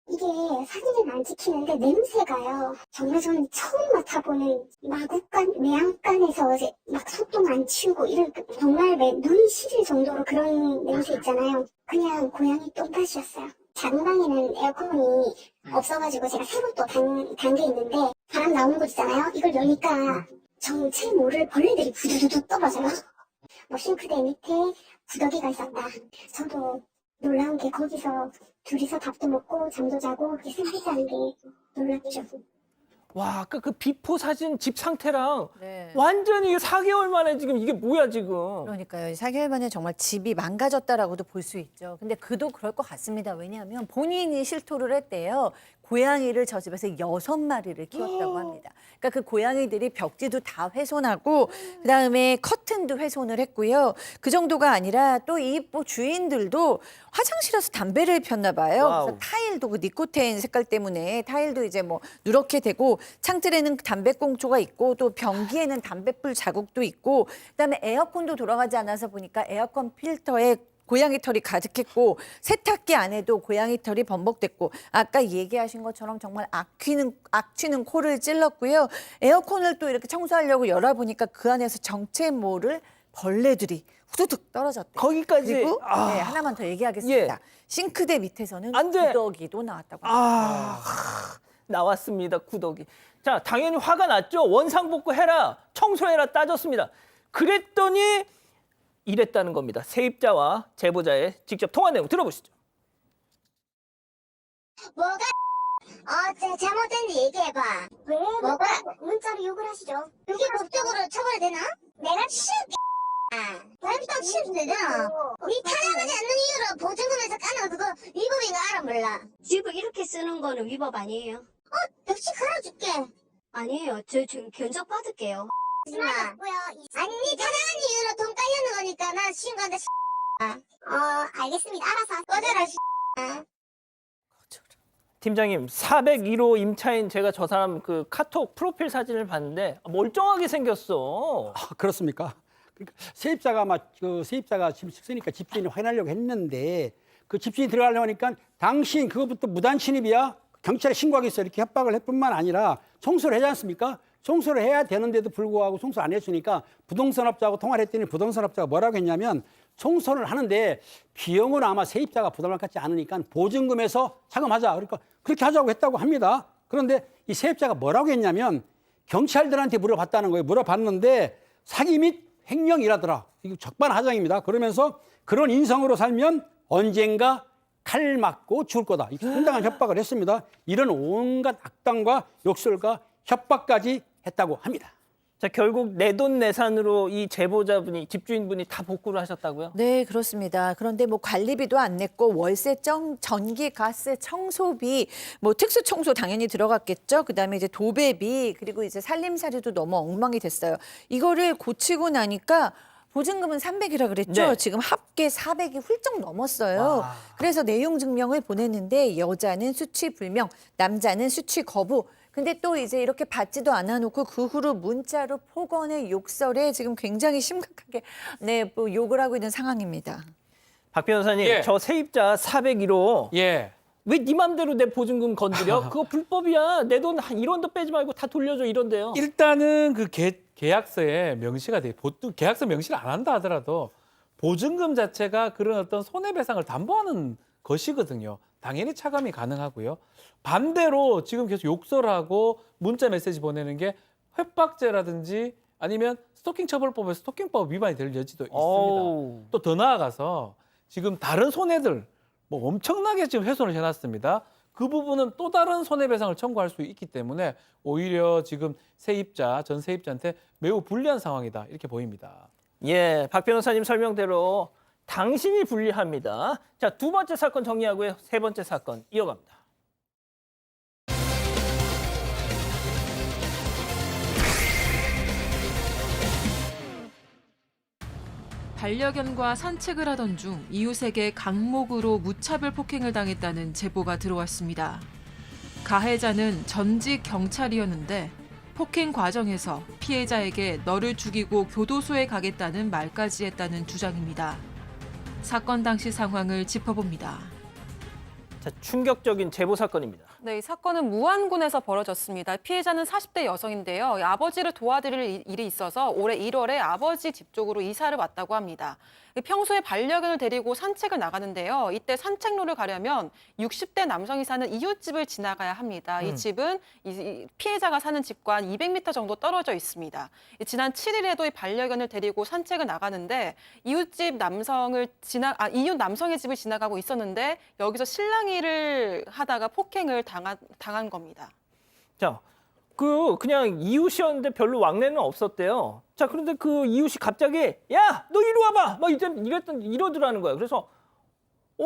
이게 사진을 안 찍히는데 냄새가요. 정말 저는 처음 맡아보는 마구간, 외양간에서 이제 막 소똥 안 치우고 이런 정말 눈이 시릴 정도로 그런 냄새 있잖아요. 그냥 고양이 똥밭이었어요. 작은 방에는 에어컨이 없어가지고 제가 새로 또 단 게 있는데 바람 나오는 곳 있잖아요. 이걸 여니까 정체 모를 벌레들이 부두두두 떨어져요. 뭐 싱크대 밑에 구더기가 있었다. 저도 놀라운 게 거기서 둘이서 밥도 먹고 잠도 자고 그렇게 생활했다는 게 놀랍죠. 와, 아까 그 비포 사진 집 상태랑 네. 완전히 4개월 만에 지금 이게 뭐야 지금. 그러니까요. 4개월 만에 정말 집이 망가졌다라고도 볼 수 있죠. 근데 그도 그럴 것 같습니다. 왜냐하면 본인이 실토를 했대요. 고양이를 저 집에서 6마리를 키웠다고 합니다. 그러니까 그 고양이들이 벽지도 다 훼손하고 그다음에 커튼도 훼손을 했고요. 그 정도가 아니라 또 이 주인들도 화장실에서 담배를 폈나 봐요. 와우. 그래서 타일도 그 니코틴 색깔 때문에 타일도 이제 뭐 누렇게 되고 창틀에는 담배꽁초가 있고 또 변기에는 담배불 자국도 있고 그다음에 에어컨도 돌아가지 않아서 보니까 에어컨 필터에 고양이 털이 가득했고 세탁기 안에도 고양이 털이 범벅됐고 아까 얘기하신 것처럼 정말 악취는 코를 찔렀고요. 에어컨을 또 이렇게 청소하려고 열어보니까 그 안에서 정체 모를 벌레들이 후두둑 떨어졌대요. 거기까지 그리고 네, 하나만 더 얘기하겠습니다. 예. 싱크대 밑에서는 안 돼. 구더기도 나왔다고 합니다. 나왔습니다. 구더기. 자, 당연히 화가 났죠. 원상복구 해라, 청소해라 따졌습니다. 그랬더니 이랬다는 겁니다. 세입자와 제보자의 직접 통화 내용 들어보시죠. 뭐가 잘못된지 얘기해봐. 왜? 뭐가? 문자로 욕을 하시죠. 그게 법적으로 처벌이 되나? 내가 벌부터 치면 되잖아. 네 타당하지 않는 이유로 보증금에서 까는 그거 위법인 거 알아 몰라? 집을 이렇게 쓰는 거는 위법 아니에요? 역시 갈아줄게. 아니에요. 저 지금 견적 받을게요. 아니 네 타당한 이유로 돈 깔려는 거니까 나 신고한다. 알겠습니다. 알아서 꺼져라. 팀장님, 401호 임차인 제가 저 사람 그 카톡 프로필 사진을 봤는데 멀쩡하게 생겼어. 그렇습니까? 그러니까 세입자가 세입자가 집 쓰니까 집주인이 확인하려고 했는데 그 집주인이 들어가려고 하니까 당신 그거부터 무단 침입이야. 경찰에 신고하겠어. 이렇게 협박을 할 뿐만 아니라 청소를 하지 않습니까? 청소를 해야 되는데도 불구하고 청소 안 해주니까 부동산업자하고 통화를 했더니 부동산업자가 뭐라고 했냐면 청소를 하는데 비용은 아마 세입자가 부담할 것 같지 않으니까 보증금에서 차감하자. 그러니까 그렇게 하자고 했다고 합니다. 그런데 이 세입자가 뭐라고 했냐면 경찰들한테 물어봤다는 거예요. 물어봤는데 사기 및 횡령이라더라. 이거 적반하장입니다. 그러면서 그런 인성으로 살면 언젠가 칼 맞고 죽을 거다. 이렇게 상당한 협박을 했습니다. 이런 온갖 악당과 욕설과 협박까지 했다고 합니다. 자, 결국 내돈내산으로 이 제보자분이 집주인분이 다 복구를 하셨다고요? 네, 그렇습니다. 그런데 뭐 관리비도 안 냈고 월세, 전기, 가스, 청소비, 뭐 특수 청소 당연히 들어갔겠죠. 그다음에 이제 도배비 그리고 이제 살림살이도 너무 엉망이 됐어요. 이거를 고치고 나니까 보증금은 300이라 그랬죠. 네. 지금 합계 400이 훌쩍 넘었어요. 와. 그래서 내용 증명을 보냈는데 여자는 수취 불명, 남자는 수취 거부. 근데 또 이제 이렇게 받지도 않아 놓고 그 후로 문자로 폭언의 욕설에 지금 굉장히 심각하게 뭐 욕을 하고 있는 상황입니다. 박 변호사님, 예. 저 세입자 401호 예. 왜 네 맘대로 내 보증금 건드려? 그거 불법이야. 내 돈 1원도 빼지 말고 다 돌려줘 이런데요. 일단은 그 계약서에 명시가 돼. 보통 계약서 명시를 안 한다 하더라도 보증금 자체가 그런 어떤 손해배상을 담보하는 것이거든요. 당연히 차감이 가능하고요. 반대로 지금 계속 욕설하고 문자 메시지 보내는 게 협박죄라든지 아니면 스토킹 처벌법에서 스토킹법 위반이 될 여지도 있습니다. 또 더 나아가서 지금 다른 손해들 뭐 엄청나게 지금 훼손을 해놨습니다. 그 부분은 또 다른 손해배상을 청구할 수 있기 때문에 오히려 지금 전 세입자한테 매우 불리한 상황이다 이렇게 보입니다. 예, 박 변호사님 설명대로 당신이 불리합니다. 자, 두 번째 사건 정리하고요. 세 번째 사건 이어갑니다. 반려견과 산책을 하던 중 이웃에게 강목으로 무차별 폭행을 당했다는 제보가 들어왔습니다. 가해자는 전직 경찰이었는데 폭행 과정에서 피해자에게 너를 죽이고 교도소에 가겠다는 말까지 했다는 주장입니다. 사건 당시 상황을 짚어봅니다. 자, 충격적인 제보 사건입니다. 네, 이 사건은 무안군에서 벌어졌습니다. 피해자는 40대 여성인데요. 아버지를 도와드릴 일이 있어서 올해 1월에 아버지 집 쪽으로 이사를 왔다고 합니다. 평소에 반려견을 데리고 산책을 나가는데요. 이때 산책로를 가려면 60대 남성이 사는 이웃집을 지나가야 합니다. 이 집은 이 피해자가 사는 집과 한 200m 정도 떨어져 있습니다. 지난 7일에도 이 반려견을 데리고 산책을 나가는데 이웃 남성의 집을 지나가고 있었는데 여기서 실랑이를 하다가 폭행을 당한 겁니다. 자, 그냥 이웃이었는데 별로 왕래는 없었대요. 자, 그런데 그 이웃이 갑자기 야, 너 이리 와봐! 막 이러더라는 거예요. 그래서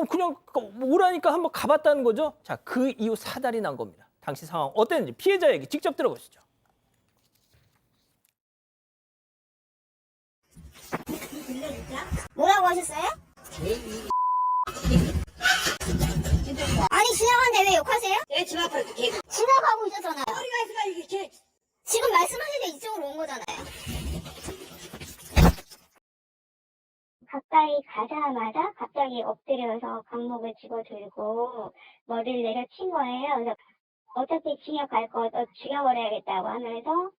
그냥 오라니까 한번 가봤다는 거죠. 자, 그 이후 사달이 난 겁니다. 당시 상황 어땠는지 피해자 얘기 직접 들어보시죠. 뭐라고 하셨어요? 아니 지나가는데 왜 욕하세요? 내 집 앞으로 지나가고 있었잖아요. 지금 말씀하시는데 이쪽으로 온 거잖아요. 가까이 가자마자 갑자기 엎드려서 강목을 집어들고 머리를 내려친 거예요. 그래서 어차피 징역 갈 거 죽여버려야겠다고 하면서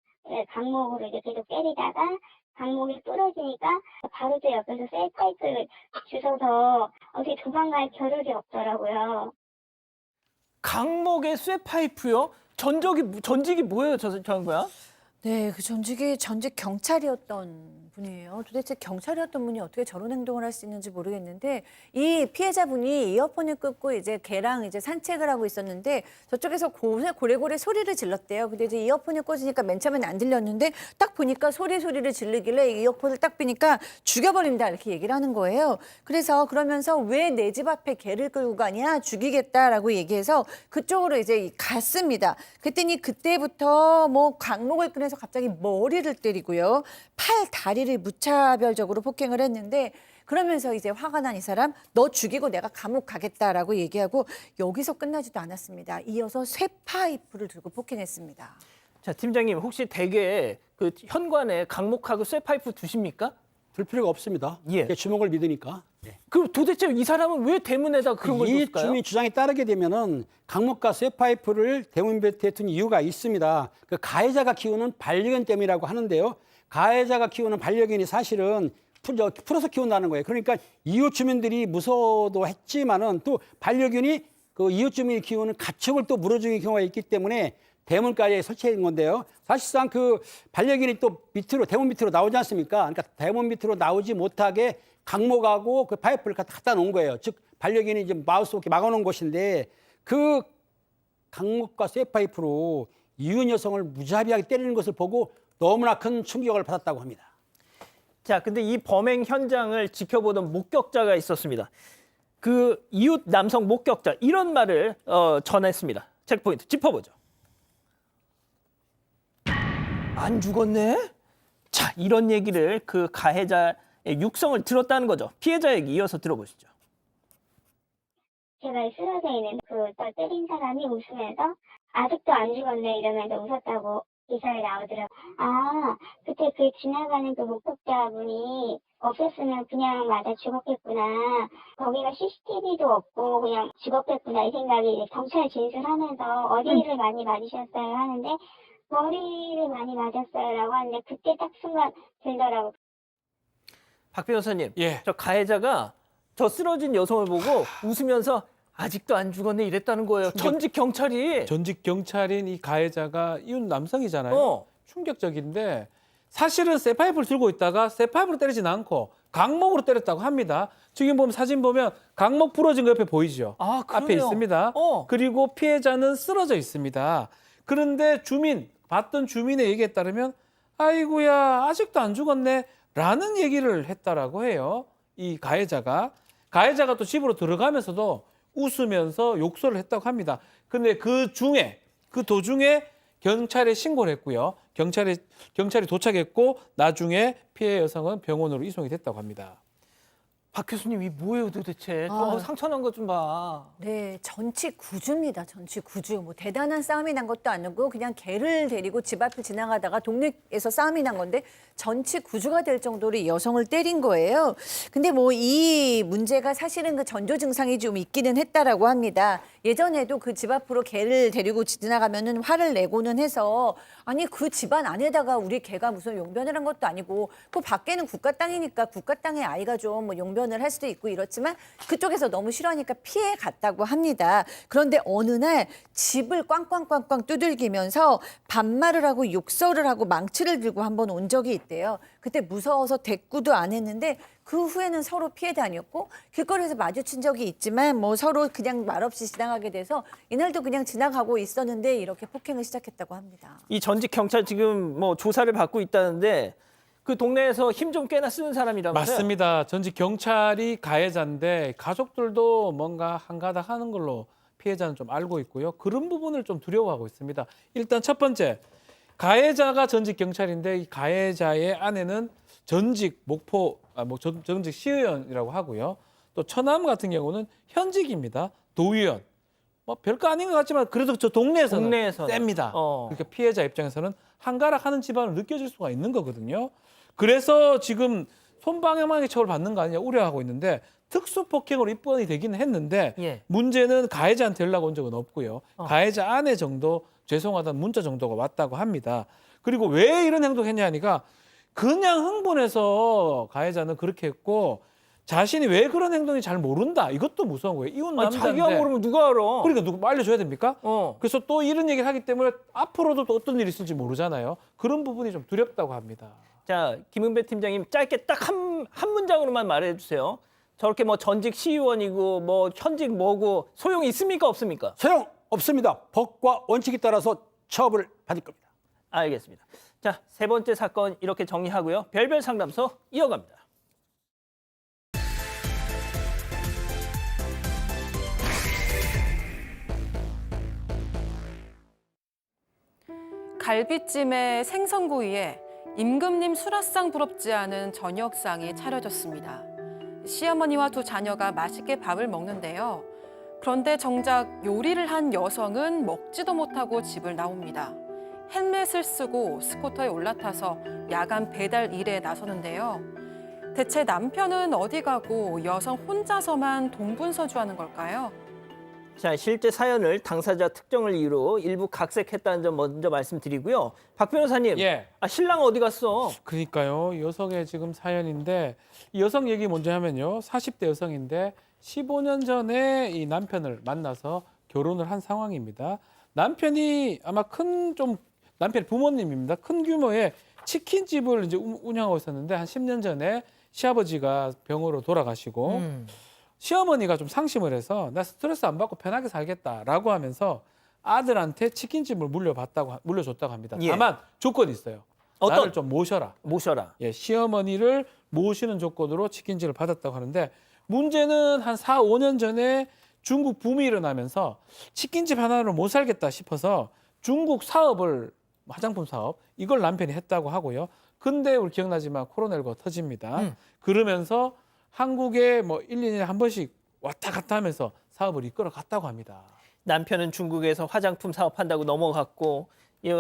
강목으로 이제 계속 때리다가 강목이 부러지니까 바로 제 옆에서 셀파이프를 주셔서 어떻게 도망갈 겨를이 없더라고요. 강목의 쇠파이프요? 전직이 뭐예요, 저 양반? 네, 그 전직 경찰이었던 분이에요. 도대체 경찰이었던 분이 어떻게 저런 행동을 할 수 있는지 모르겠는데 이 피해자분이 이어폰을 끄고 이제 개랑 이제 산책을 하고 있었는데 저쪽에서 고래고래 소리를 질렀대요. 근데 이제 이어폰을 꽂으니까 맨 처음엔 안 들렸는데 딱 보니까 소리를 지르길래 이어폰을 딱 빼니까 죽여버린다 이렇게 얘기를 하는 거예요. 그래서 그러면서 왜 내 집 앞에 개를 끌고 가냐 죽이겠다라고 얘기해서 그쪽으로 이제 갔습니다. 그랬더니 그때부터 뭐 강목을 꺼내서 갑자기 머리를 때리고요. 팔, 다리를 무차별적으로 폭행을 했는데 그러면서 이제 화가 난 이 사람 너 죽이고 내가 감옥 가겠다라고 얘기하고 여기서 끝나지도 않았습니다. 이어서 쇠파이프를 들고 폭행했습니다. 자, 팀장님 혹시 댁에 그 현관에 강목하고 쇠파이프 두십니까? 둘 필요가 없습니다. 예. 제 주먹을 믿으니까. 그럼 도대체 이 사람은 왜 대문에다 그런 걸 이 뒀을까요? 주민 주장에 따르게 되면은 강목과 쇠파이프를 대문 곁에 둔 이유가 있습니다. 그 가해자가 키우는 반려견 때문이라고 하는데요. 가해자가 키우는 반려견이 사실은 풀어서 키운다는 거예요. 그러니까 이웃 주민들이 무서워도 했지만은 또 반려견이 그 이웃 주민이 키우는 가축을 또 물어주는 경우가 있기 때문에 대문까지 설치한 건데요. 사실상 그 반려견이 또 밑으로 대문 밑으로 나오지 않습니까? 그러니까 대문 밑으로 나오지 못하게 강목하고 그 파이프를 갖다 놓은 거예요. 즉 반려견이 이제 마우스 이렇게 막아놓은 곳인데 그 강목과 쇠파이프로 이웃 여성을 무자비하게 때리는 것을 보고 너무나 큰 충격을 받았다고 합니다. 자, 근데 이 범행 현장을 지켜보던 목격자가 있었습니다. 그 이웃 남성 목격자 이런 말을 전했습니다. 체크포인트 짚어보죠. 안 죽었네? 자, 이런 얘기를 그 가해자의 육성을 들었다는 거죠. 피해자 얘기 이어서 들어보시죠. 제가 쓰러져 있는 그 때린 사람이 웃으면서 아직도 안 죽었네 이러면서 웃었다고 기사에 나오더라고요. 아, 그때 그 지나가는 그 목격자분이 없었으면 그냥 맞아 죽었겠구나. 거기가 CCTV도 없고 그냥 죽었겠구나 이 생각이 이제 경찰 진술하면서 어디를 많이 맞으셨어요 하는데 머리를 많이 맞았어요라고 하는데 그때 딱 순간 들더라고요. 박 변호사님, 예. 저 가해자가 저 쓰러진 여성을 보고 웃으면서 아직도 안 죽었네 이랬다는 거예요. 전직 경찰이. 전직 경찰인 이 가해자가 이웃 남성이잖아요. 충격적인데 사실은 쇠파이프를 들고 있다가 쇠파이프로 때리진 않고 강목으로 때렸다고 합니다. 지금 보면 사진 보면 강목 부러진 거 옆에 보이죠? 아, 앞에 있습니다. 그리고 피해자는 쓰러져 있습니다. 그런데 봤던 주민의 얘기에 따르면 아이고야 아직도 안 죽었네 라는 얘기를 했다라고 해요. 이 가해자가 또 집으로 들어가면서도 웃으면서 욕설을 했다고 합니다. 근데 그 도중에 경찰에 신고를 했고요. 경찰이 도착했고 나중에 피해 여성은 병원으로 이송이 됐다고 합니다. 박 교수님 이 뭐예요 도대체? 상처난 것 좀 봐. 네, 전치구주입니다. 전치구주. 뭐 대단한 싸움이 난 것도 아니고 그냥 개를 데리고 집 앞을 지나가다가 동네에서 싸움이 난 건데 전치구주가 될 정도로 이 여성을 때린 거예요. 근데 뭐 이 문제가 사실은 그 전조 증상이 좀 있기는 했다라고 합니다. 예전에도 그 집 앞으로 개를 데리고 지나가면은 화를 내고는 해서 아니 그 집안 안에다가 우리 개가 무슨 용변을 한 것도 아니고 그 밖에는 국가 땅이니까 국가 땅에 아이가 좀 뭐 용변을 할 수도 있고 이렇지만 그쪽에서 너무 싫어하니까 피해 갔다고 합니다. 그런데 어느 날 집을 꽝꽝꽝꽝 두들기면서 반말을 하고 욕설을 하고 망치를 들고 한번 온 적이 있대요. 그때 무서워서 대꾸도 안 했는데 그 후에는 서로 피해 다녔고 길거리에서 마주친 적이 있지만 뭐 서로 그냥 말없이 지나가게 돼서 이날도 그냥 지나가고 있었는데 이렇게 폭행을 시작했다고 합니다. 이 전직 경찰 지금 뭐 조사를 받고 있다는데 그 동네에서 힘 좀 꽤나 쓰는 사람이라면서요? 맞습니다. 전직 경찰이 가해자인데 가족들도 뭔가 한가닥 하는 걸로 피해자는 좀 알고 있고요. 그런 부분을 좀 두려워하고 있습니다. 일단 첫 번째, 가해자가 전직 경찰인데 이 가해자의 아내는 전직 전직 시의원이라고 하고요. 또 처남 같은 경우는 현직입니다. 도의원. 뭐 별거 아닌 것 같지만 그래도 저 동네에서는 셉니다. 그러니까 피해자 입장에서는 한가락하는 집안을 느껴질 수가 있는 거거든요. 그래서 지금 손방망이 처벌 받는 거 아니냐 우려하고 있는데 특수폭행으로 입건이 되기는 했는데 문제는 가해자한테 연락 온 적은 없고요. 가해자 아내 정도 죄송하다는 문자 정도가 왔다고 합니다. 그리고 왜 이런 행동했냐 하니까 그냥 흥분해서 가해자는 그렇게 했고 자신이 왜 그런 행동이 잘 모른다. 이것도 무서운 거예요. 이혼 남자인데. 자기가 모르면 누가 알아? 그러니까 누가 알려줘야 됩니까? 어. 그래서 또 이런 얘기를 하기 때문에 앞으로도 또 어떤 일이 있을지 모르잖아요. 그런 부분이 좀 두렵다고 합니다. 자, 김은배 팀장님 짧게 딱 한 문장으로만 말해주세요. 저렇게 뭐 전직 시의원이고 뭐 현직 뭐고 소용이 있습니까 없습니까? 소용 없습니다. 법과 원칙에 따라서 처벌을 받을 겁니다. 알겠습니다. 자, 세 번째 사건 이렇게 정리하고요. 별별 상담소 이어갑니다. 갈비찜에 생선구이에 임금님 수라상 부럽지 않은 저녁상이 차려졌습니다. 시어머니와 두 자녀가 맛있게 밥을 먹는데요. 그런데 정작 요리를 한 여성은 먹지도 못하고 집을 나옵니다. 헬멧을 쓰고 스쿠터에 올라타서 야간 배달 일에 나서는데요. 대체 남편은 어디 가고 여성 혼자서만 동분서주하는 걸까요? 자, 실제 사연을 당사자 특정을 이유로 일부 각색했다는 점 먼저 말씀드리고요. 박 변호사님, 예. 신랑 어디 갔어? 그러니까요. 여성의 지금 사연인데 이 여성 얘기 먼저 하면요. 40대 여성인데 15년 전에 이 남편을 만나서 결혼을 한 상황입니다. 남편이 아마 남편 부모님입니다. 큰 규모의 치킨집을 이제 운영하고 있었는데 한 10년 전에 시아버지가 병으로 돌아가시고 시어머니가 좀 상심을 해서 나 스트레스 안 받고 편하게 살겠다라고 하면서 아들한테 치킨집을 물려줬다고 합니다. 예. 다만 조건이 있어요. 나를 좀 모셔라. 예, 시어머니를 모시는 조건으로 치킨집을 받았다고 하는데 문제는 한 4, 5년 전에 중국 붐이 일어나면서 치킨집 하나로 못 살겠다 싶어서 중국 사업을 화장품 사업 이걸 남편이 했다고 하고요. 근데 우리 기억나지만 코로나19가 터집니다. 그러면서 한국에 뭐 1, 2년에 한 번씩 왔다 갔다 하면서 사업을 이끌어 갔다고 합니다. 남편은 중국에서 화장품 사업한다고 넘어갔고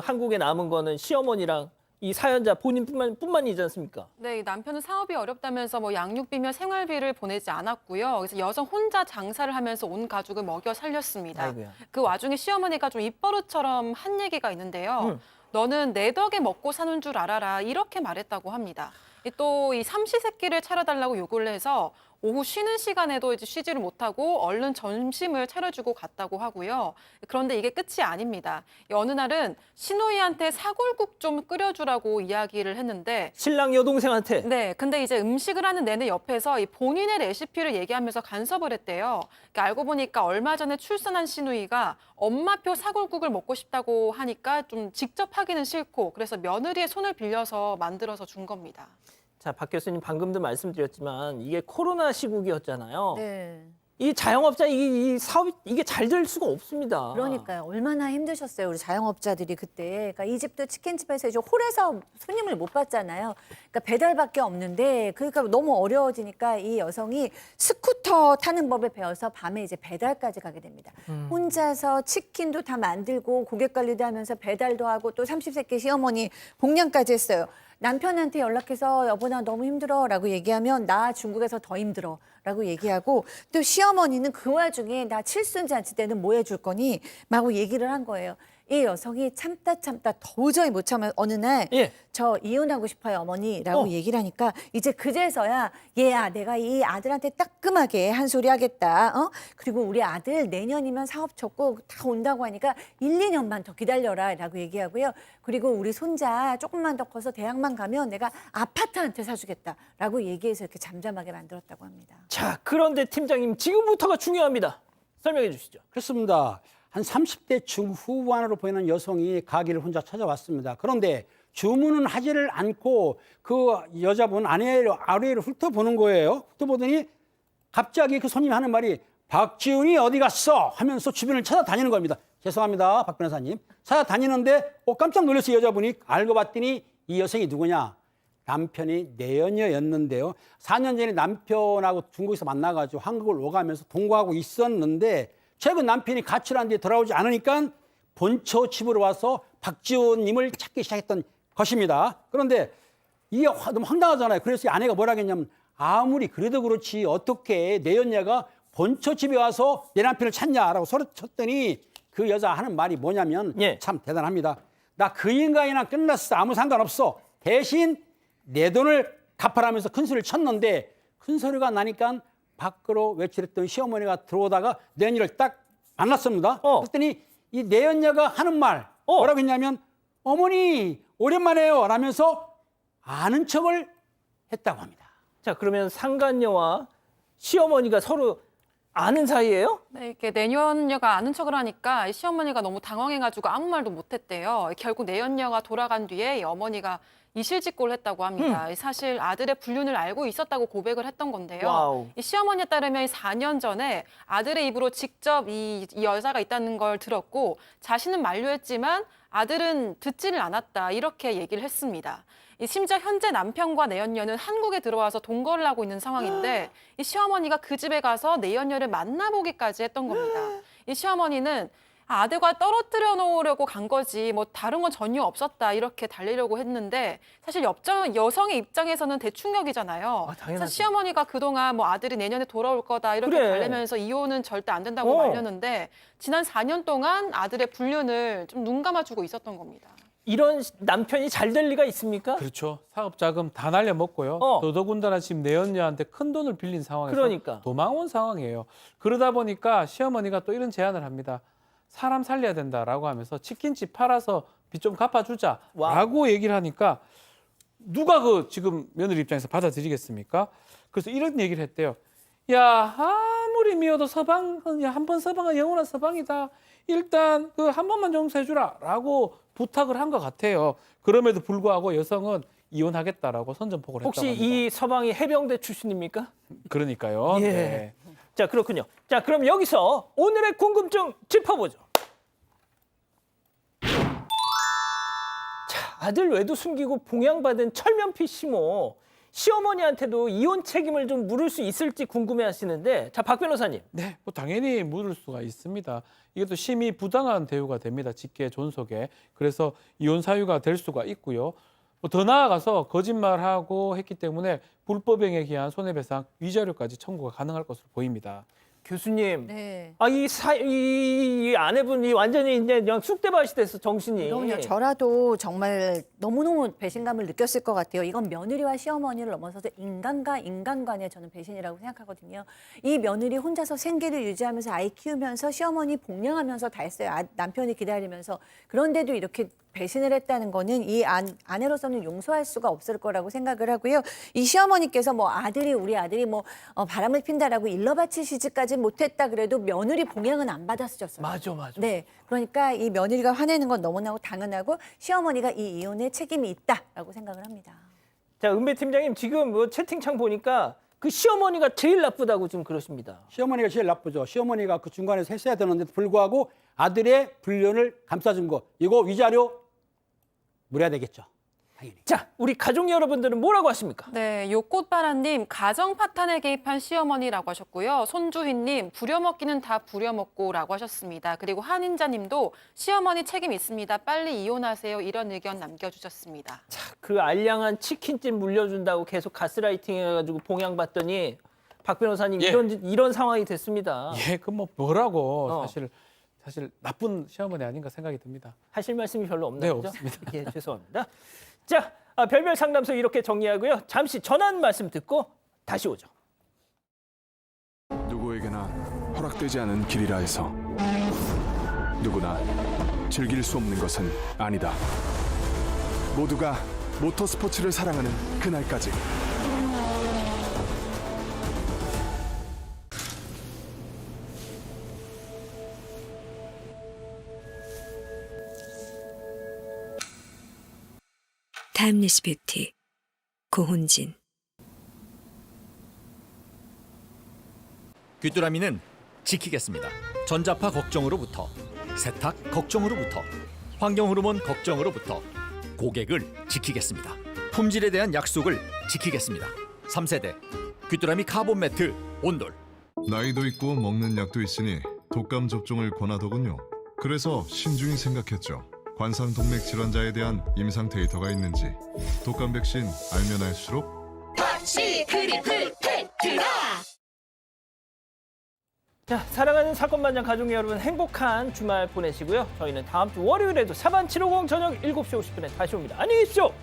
한국에 남은 거는 시어머니랑 이 사연자 본인뿐만이지 않습니까? 네, 이 남편은 사업이 어렵다면서 뭐 양육비며 생활비를 보내지 않았고요. 그래서 여성 혼자 장사를 하면서 온 가족을 먹여 살렸습니다. 아이고야. 그 와중에 시어머니가 좀 입버릇처럼 한 얘기가 있는데요. 너는 내 덕에 먹고 사는 줄 알아라 이렇게 말했다고 합니다. 또 이 삼시세끼를 차려달라고 요구를 해서 오후 쉬는 시간에도 이제 쉬지를 못하고 얼른 점심을 차려주고 갔다고 하고요. 그런데 이게 끝이 아닙니다. 어느 날은 시누이한테 사골국 좀 끓여주라고 이야기를 했는데 신랑 여동생한테? 네, 근데 이제 음식을 하는 내내 옆에서 이 본인의 레시피를 얘기하면서 간섭을 했대요. 그러니까 알고 보니까 얼마 전에 출산한 시누이가 엄마표 사골국을 먹고 싶다고 하니까 좀 직접 하기는 싫고 그래서 며느리의 손을 빌려서 만들어서 준 겁니다. 자, 박 교수님 방금도 말씀드렸지만 이게 코로나 시국이었잖아요. 네. 이 자영업자 이 사업이 이게 잘 될 수가 없습니다. 그러니까요. 얼마나 힘드셨어요, 우리 자영업자들이 그때. 그러니까 이 집도 치킨집에서 이제 홀에서 손님을 못 받잖아요. 그러니까 배달밖에 없는데 그러니까 너무 어려워지니까 이 여성이 스쿠터 타는 법을 배워서 밤에 이제 배달까지 가게 됩니다. 혼자서 치킨도 다 만들고 고객 관리도 하면서 배달도 하고 또 30세끼 시어머니 복량까지 했어요. 남편한테 연락해서 여보 나 너무 힘들어라고 얘기하면 나 중국에서 더 힘들어라고 얘기하고 또 시어머니는 그 와중에 나 칠순잔치 때는 뭐 해줄 거니? 막 얘기를 한 거예요. 이 여성이 참다 도저히 못 참아 어느 날 저 이혼하고 싶어요 어머니라고 얘기를 하니까 이제 그제서야 얘야 내가 이 아들한테 따끔하게 한 소리 하겠다. 그리고 우리 아들 내년이면 사업 접고 다 온다고 하니까 1, 2년만 더 기다려라 라고 얘기하고요. 그리고 우리 손자 조금만 더 커서 대학만 가면 내가 아파트 한 채 사주겠다라고 얘기해서 이렇게 잠잠하게 만들었다고 합니다. 자, 그런데 팀장님 지금부터가 중요합니다. 설명해 주시죠. 그렇습니다. 한 30대 중후반으로 보이는 여성이 가게를 혼자 찾아왔습니다. 그런데 주문은 하지를 않고 그 여자분 아래를 훑어보는 거예요. 훑어보더니 갑자기 그 손님이 하는 말이 박지훈이 어디 갔어? 하면서 주변을 찾아다니는 겁니다. 죄송합니다, 박 변호사님. 찾아다니는데 깜짝 놀랐어요, 여자분이. 알고 봤더니 이 여성이 누구냐? 남편이 내연녀였는데요. 4년 전에 남편하고 중국에서 만나가지고 한국을 오가면서 동거하고 있었는데 최근 남편이 가출한 뒤에 돌아오지 않으니까 본처 집으로 와서 박지훈님을 찾기 시작했던 것입니다. 그런데 이게 너무 황당하잖아요. 그래서 이 아내가 뭐라 했냐면 아무리 그래도 그렇지 어떻게 내연녀가 본처 집에 와서 내 남편을 찾냐라고 소리쳤더니 그 여자 하는 말이 뭐냐면 참 대단합니다. 나 그 인간이랑 끝났어. 아무 상관없어. 대신 내 돈을 갚아라면서 큰 소리를 쳤는데 큰 소리가 나니까 밖으로 외치랬던 시어머니가 들어오다가 내연녀를 딱 만났습니다. 그랬더니 이 내연녀가 하는 말 뭐라고 했냐면 어머니 오랜만에요 라면서 아는 척을 했다고 합니다. 자, 그러면 상간녀와 시어머니가 서로 아는 사이예요? 네, 이렇게 내연녀가 아는 척을 하니까 이 시어머니가 너무 당황해가지고 아무 말도 못했대요. 결국 내연녀가 돌아간 뒤에 이 어머니가 이실직고를 했다고 합니다. 사실 아들의 불륜을 알고 있었다고 고백을 했던 건데요. 와우. 이 시어머니에 따르면 4년 전에 아들의 입으로 직접 이 여자가 있다는 걸 들었고 자신은 만류했지만 아들은 듣지를 않았다 이렇게 얘기를 했습니다. 심지어 현재 남편과 내연녀는 한국에 들어와서 동거를 하고 있는 상황인데 이 시어머니가 그 집에 가서 내연녀를 만나보기까지 했던 겁니다. 이 시어머니는 아들과 떨어뜨려 놓으려고 간 거지 뭐 다른 건 전혀 없었다 이렇게 달래려고 했는데 사실 여성의 입장에서는 대충격이잖아요. 그래서 시어머니가 그동안 뭐 아들이 내년에 돌아올 거다 이렇게 달래면서 이혼은 절대 안 된다고 말렸는데 지난 4년 동안 아들의 불륜을 좀 눈 감아주고 있었던 겁니다. 이런 남편이 잘 될 리가 있습니까? 그렇죠. 사업 자금 다 날려먹고요. 더더군다나 지금 내연녀한테 큰 돈을 빌린 상황에서 그러니까. 도망 온 상황이에요. 그러다 보니까 시어머니가 또 이런 제안을 합니다. 사람 살려야 된다라고 하면서 치킨집 팔아서 빚 좀 갚아주자라고 얘기를 하니까 누가 그 지금 며느리 입장에서 받아들이겠습니까? 그래서 이런 얘기를 했대요. 야 아무리 미워도 한 번 서방은 영원한 서방이다. 일단 그 한 번만 용서해주라라고 부탁을 한 것 같아요. 그럼에도 불구하고 여성은 이혼하겠다라고 선전포고를 했다고 합니다. 혹시 이 서방이 해병대 출신입니까? 그러니까요. 예. 네. 자, 그렇군요. 자, 그럼 여기서 오늘의 궁금증 짚어보죠. 자, 아들 외도 숨기고 봉양받은 철면피 시모. 시어머니한테도 이혼 책임을 좀 물을 수 있을지 궁금해하시는데, 자, 박 변호사님. 네, 뭐 당연히 물을 수가 있습니다. 이게 또 심히 부당한 대우가 됩니다. 직계 존속에. 그래서 이혼 사유가 될 수가 있고요. 뭐 더 나아가서 거짓말하고 했기 때문에 불법행위에 기한 손해배상 위자료까지 청구가 가능할 것으로 보입니다. 교수님, 네. 이 아내분이 완전히 이제 그냥 쑥대밭이 됐어, 정신이. 그럼요. 저라도 정말 너무너무 배신감을 느꼈을 것 같아요. 이건 며느리와 시어머니를 넘어서서 인간과 인간 간의 저는 배신이라고 생각하거든요. 이 며느리 혼자서 생계를 유지하면서 아이 키우면서 시어머니 복양하면서 다 했어요. 남편이 기다리면서. 그런데도 이렇게 배신을 했다는 거는 이 아내로서는 용서할 수가 없을 거라고 생각을 하고요. 이 시어머니께서 뭐 우리 아들이 뭐 바람을 핀다라고 일러 바치시지까지 못했다 그래도 며느리 봉양은 안 받았었어요. 맞아. 네, 그러니까 이 며느리가 화내는 건 너무나 당연하고 시어머니가 이 이혼에 책임이 있다라고 생각을 합니다. 자, 은배 팀장님 지금 뭐 채팅창 보니까 그 시어머니가 제일 나쁘다고 지금 그러십니다. 시어머니가 제일 나쁘죠. 시어머니가 그 중간에서 했어야 되는데도 불구하고 아들의 불륜을 감싸준 거 이거 위자료 물어야 되겠죠. 당연히. 자, 우리 가족 여러분들은 뭐라고 하십니까? 네, 요꽃바라님 가정 파탄에 개입한 시어머니라고 하셨고요. 손주희님 부려먹기는 다 부려먹고라고 하셨습니다. 그리고 한인자님도 시어머니 책임 있습니다. 빨리 이혼하세요. 이런 의견 남겨주셨습니다. 자, 그 알량한 치킨집 물려준다고 계속 가스라이팅 해가지고 봉양받더니 박 변호사님 예. 이런 상황이 됐습니다. 예, 그 뭐라고 사실 나쁜 시어머니 아닌가 생각이 듭니다. 하실 말씀이 별로 없나요? 네, 없습니다. 예, 죄송합니다. 자, 별별 상담소 이렇게 정리하고요. 잠시 전환 말씀 듣고 다시 오죠. 누구에게나 허락되지 않은 길이라 해서 누구나 즐길 수 없는 것은 아니다. 모두가 모터스포츠를 사랑하는 그날까지. 타임리스 뷰티 고훈진. 귀뚜라미는 지키겠습니다. 전자파 걱정으로부터, 세탁 걱정으로부터, 환경호르몬 걱정으로부터 고객을 지키겠습니다. 품질에 대한 약속을 지키겠습니다. 3세대 귀뚜라미 카본 매트 온돌. 나이도 있고 먹는 약도 있으니 독감 접종을 권하더군요. 그래서 신중히 생각했죠. 관상동맥 질환자에 대한 임상 데이터가 있는지. 독감 백신 알면 알수록 닥치 트리플 테트라. 자, 사랑하는 사건반장 가족 여러분 행복한 주말 보내시고요. 저희는 다음 주 월요일에도 사반 750 저녁 7시 50분에 다시 옵니다. 안녕히 계십시오.